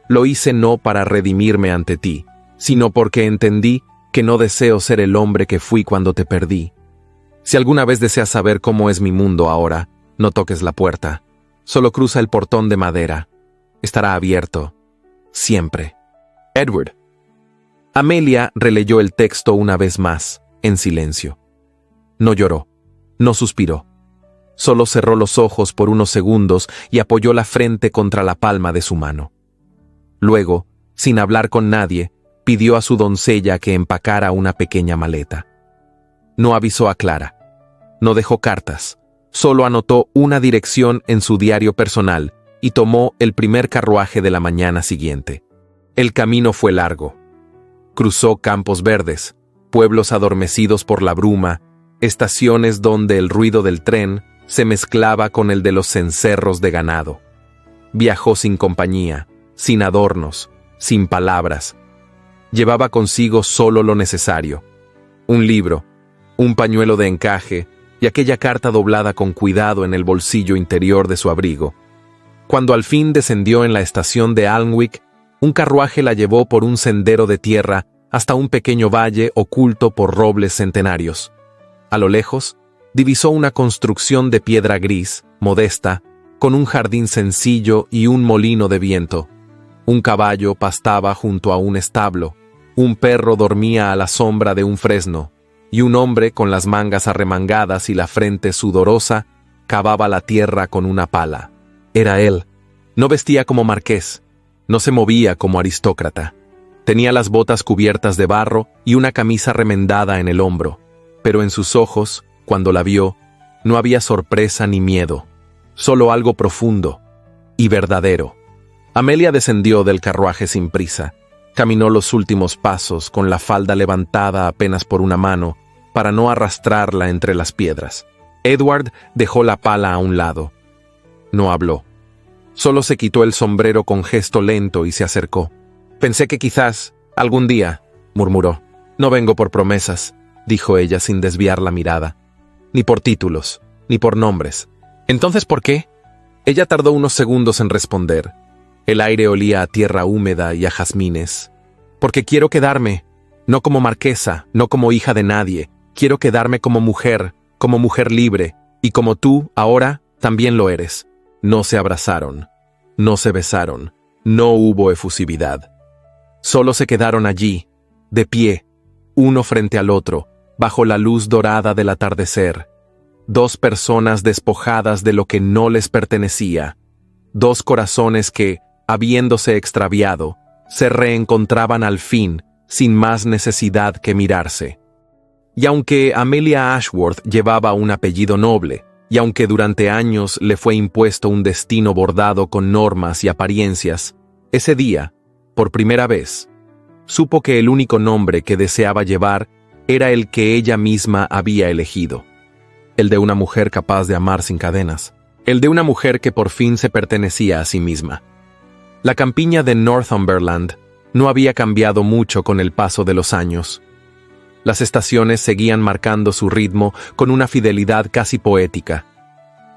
Speaker 1: Lo hice no para redimirme ante ti, sino porque entendí que no deseo ser el hombre que fui cuando te perdí. Si alguna vez deseas saber cómo es mi mundo ahora, no toques la puerta. Solo cruza el portón de madera. Estará abierto. Siempre. Edward». Amelia releyó el texto una vez más, en silencio. No lloró, no suspiró. Solo cerró los ojos por unos segundos y apoyó la frente contra la palma de su mano. Luego, sin hablar con nadie, pidió a su doncella que empacara una pequeña maleta. No avisó a Clara. No dejó cartas. Solo anotó una dirección en su diario personal y tomó el primer carruaje de la mañana siguiente. El camino fue largo. Cruzó campos verdes, pueblos adormecidos por la bruma, estaciones donde el ruido del tren se mezclaba con el de los cencerros de ganado. Viajó sin compañía, sin adornos, sin palabras. Llevaba consigo solo lo necesario: un libro, un pañuelo de encaje y aquella carta doblada con cuidado en el bolsillo interior de su abrigo. Cuando al fin descendió en la estación de Alnwick, un carruaje la llevó por un sendero de tierra hasta un pequeño valle oculto por robles centenarios. A lo lejos, divisó una construcción de piedra gris, modesta, con un jardín sencillo y un molino de viento. Un caballo pastaba junto a un establo, un perro dormía a la sombra de un fresno, y un hombre con las mangas arremangadas y la frente sudorosa cavaba la tierra con una pala. Era él. No vestía como marqués, no se movía como aristócrata. Tenía las botas cubiertas de barro y una camisa remendada en el hombro, pero en sus ojos, cuando la vio, no había sorpresa ni miedo, solo algo profundo y verdadero. Amelia descendió del carruaje sin prisa. Caminó los últimos pasos con la falda levantada apenas por una mano para no arrastrarla entre las piedras. Edward dejó la pala a un lado. No habló. Solo se quitó el sombrero con gesto lento y se acercó. «Pensé que quizás, algún día», murmuró. «No vengo por promesas», dijo ella sin desviar la mirada. «Ni por títulos, ni por nombres». «¿Entonces por qué?» Ella tardó unos segundos en responder. El aire olía a tierra húmeda y a jazmines. «Porque quiero quedarme, no como marquesa, no como hija de nadie. Quiero quedarme como mujer libre, y como tú, ahora, también lo eres». No se abrazaron, no se besaron, no hubo efusividad. Solo se quedaron allí, de pie, uno frente al otro, bajo la luz dorada del atardecer. Dos personas despojadas de lo que no les pertenecía. Dos corazones que, habiéndose extraviado, se reencontraban al fin, sin más necesidad que mirarse. Y aunque Amelia Ashworth llevaba un apellido noble, y aunque durante años le fue impuesto un destino bordado con normas y apariencias, ese día, por primera vez, supo que el único nombre que deseaba llevar era el que ella misma había elegido. El de una mujer capaz de amar sin cadenas. El de una mujer que por fin se pertenecía a sí misma. La campiña de Northumberland no había cambiado mucho con el paso de los años. Las estaciones seguían marcando su ritmo con una fidelidad casi poética.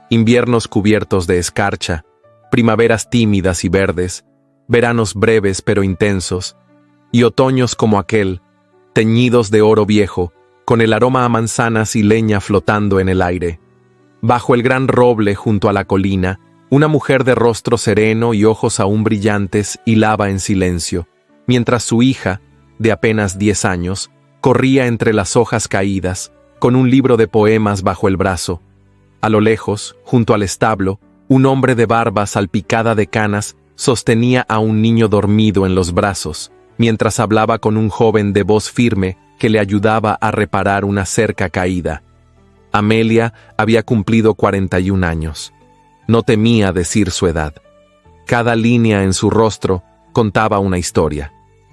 Speaker 1: Inviernos cubiertos de escarcha, primaveras tímidas y verdes, veranos breves pero intensos, y otoños como aquel, teñidos de oro viejo, con el aroma a manzanas y leña flotando en el aire. Bajo el gran roble junto a la colina, una mujer de rostro sereno y ojos aún brillantes hilaba en silencio, mientras su hija, de apenas 10 años, corría entre las hojas caídas, con un libro de poemas bajo el brazo. A lo lejos, junto al establo, un hombre de barba salpicada de canas sostenía a un niño dormido en los brazos, mientras hablaba con un joven de voz firme que le ayudaba a reparar una cerca caída. Amelia había cumplido 41 años. No temía decir su edad. Cada línea en su rostro contaba una historia.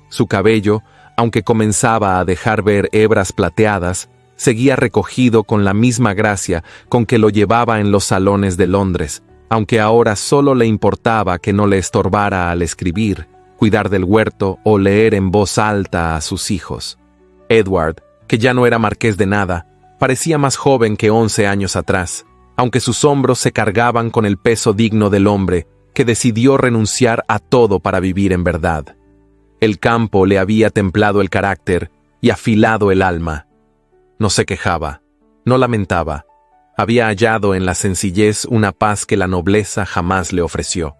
Speaker 1: Su cabello, aunque comenzaba a dejar ver hebras plateadas, seguía recogido con la misma gracia con que lo llevaba en los salones de Londres, aunque ahora solo le importaba que no le estorbara al escribir, cuidar del huerto o leer en voz alta a sus hijos. Edward, que ya no era marqués de nada, parecía más joven que 11 años atrás, aunque sus hombros se cargaban con el peso digno del hombre que decidió renunciar a todo para vivir en verdad. El campo le había templado el carácter y afilado el alma. No se quejaba, no lamentaba. Había hallado en la sencillez una paz que la nobleza jamás le ofreció.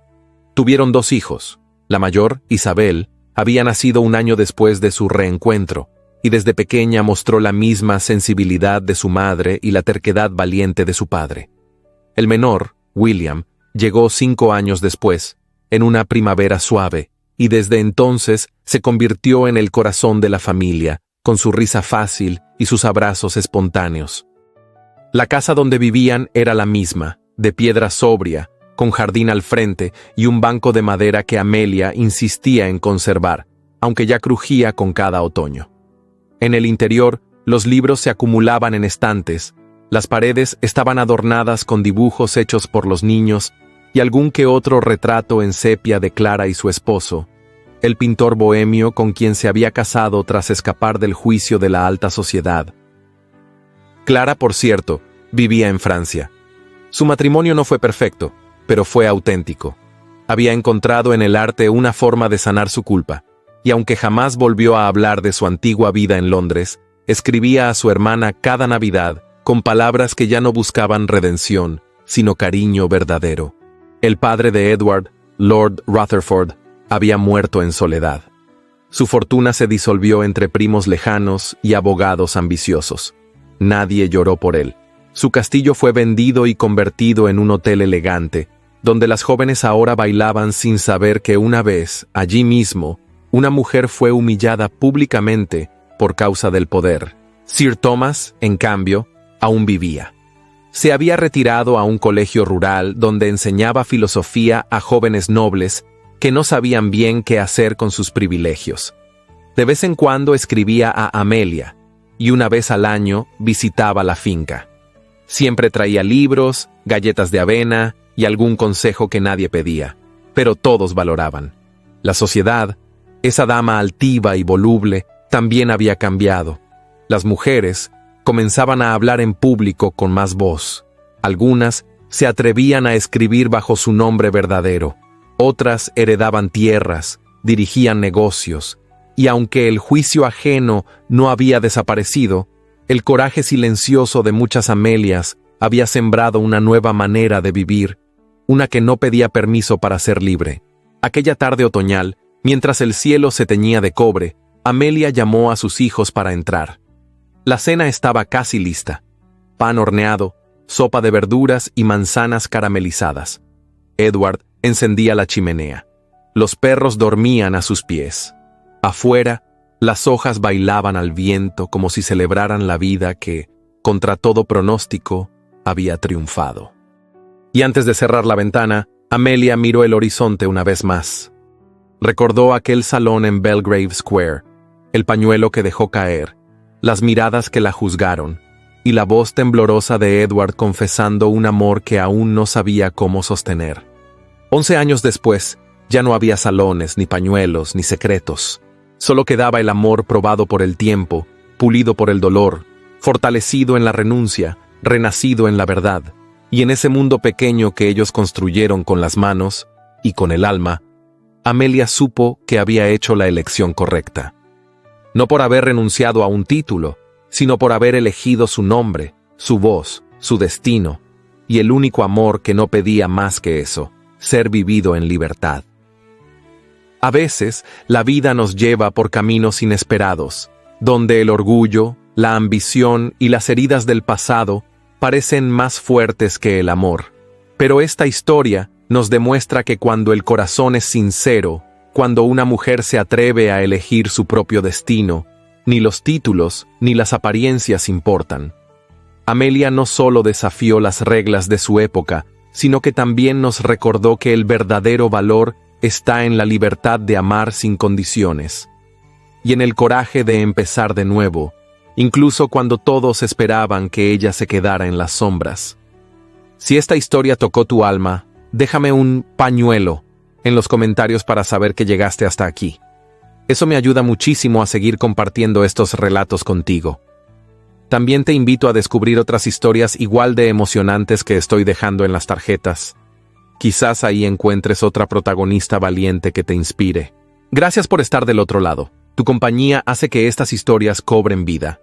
Speaker 1: Tuvieron 2 hijos. La mayor, Isabel, había nacido un año después de su reencuentro, y desde pequeña mostró la misma sensibilidad de su madre y la terquedad valiente de su padre. El menor, William, llegó 5 años después, en una primavera suave, y desde entonces se convirtió en el corazón de la familia, con su risa fácil y sus abrazos espontáneos. La casa donde vivían era la misma, de piedra sobria, con jardín al frente y un banco de madera que Amelia insistía en conservar, aunque ya crujía con cada otoño. En el interior, los libros se acumulaban en estantes, las paredes estaban adornadas con dibujos hechos por los niños y algún que otro retrato en sepia de Clara y su esposo, el pintor bohemio con quien se había casado tras escapar del juicio de la alta sociedad. Clara, por cierto, vivía en Francia. Su matrimonio no fue perfecto, pero fue auténtico. Había encontrado en el arte una forma de sanar su culpa, y aunque jamás volvió a hablar de su antigua vida en Londres, escribía a su hermana cada Navidad con palabras que ya no buscaban redención, sino cariño verdadero. El padre de Edward, Lord Rutherford, había muerto en soledad. Su fortuna se disolvió entre primos lejanos y abogados ambiciosos. Nadie lloró por él. Su castillo fue vendido y convertido en un hotel elegante, donde las jóvenes ahora bailaban sin saber que una vez, allí mismo, una mujer fue humillada públicamente por causa del poder. Sir Thomas, en cambio, aún vivía. Se había retirado a un colegio rural donde enseñaba filosofía a jóvenes nobles que no sabían bien qué hacer con sus privilegios. De vez en cuando escribía a Amelia, y una vez al año visitaba la finca. Siempre traía libros, galletas de avena y algún consejo que nadie pedía, pero todos valoraban. La sociedad, esa dama altiva y voluble, también había cambiado. Las mujeres comenzaban a hablar en público con más voz. Algunas se atrevían a escribir bajo su nombre verdadero. Otras heredaban tierras, dirigían negocios, y aunque el juicio ajeno no había desaparecido, el coraje silencioso de muchas Amelias había sembrado una nueva manera de vivir, una que no pedía permiso para ser libre. Aquella tarde otoñal, mientras el cielo se teñía de cobre, Amelia llamó a sus hijos para entrar. La cena estaba casi lista. Pan horneado, sopa de verduras y manzanas caramelizadas. Edward encendía la chimenea. Los perros dormían a sus pies. Afuera, las hojas bailaban al viento como si celebraran la vida que, contra todo pronóstico, había triunfado. Y antes de cerrar la ventana, Amelia miró el horizonte una vez más. Recordó aquel salón en Belgrave Square, el pañuelo que dejó caer, las miradas que la juzgaron, y la voz temblorosa de Edward confesando un amor que aún no sabía cómo sostener. 11 años después, ya no había salones, ni pañuelos, ni secretos. Solo quedaba el amor probado por el tiempo, pulido por el dolor, fortalecido en la renuncia, renacido en la verdad. Y en ese mundo pequeño que ellos construyeron con las manos y con el alma, Amelia supo que había hecho la elección correcta. No por haber renunciado a un título, sino por haber elegido su nombre, su voz, su destino, y el único amor que no pedía más que eso, ser vivido en libertad. A veces, la vida nos lleva por caminos inesperados, donde el orgullo, la ambición y las heridas del pasado parecen más fuertes que el amor. Pero esta historia nos demuestra que cuando el corazón es sincero, cuando una mujer se atreve a elegir su propio destino, ni los títulos ni las apariencias importan. Amelia no solo desafió las reglas de su época, sino que también nos recordó que el verdadero valor está en la libertad de amar sin condiciones, y en el coraje de empezar de nuevo, incluso cuando todos esperaban que ella se quedara en las sombras. Si esta historia tocó tu alma, déjame un pañuelo en los comentarios para saber que llegaste hasta aquí. Eso me ayuda muchísimo a seguir compartiendo estos relatos contigo. También te invito a descubrir otras historias igual de emocionantes que estoy dejando en las tarjetas. Quizás ahí encuentres otra protagonista valiente que te inspire. Gracias por estar del otro lado. Tu compañía hace que estas historias cobren vida.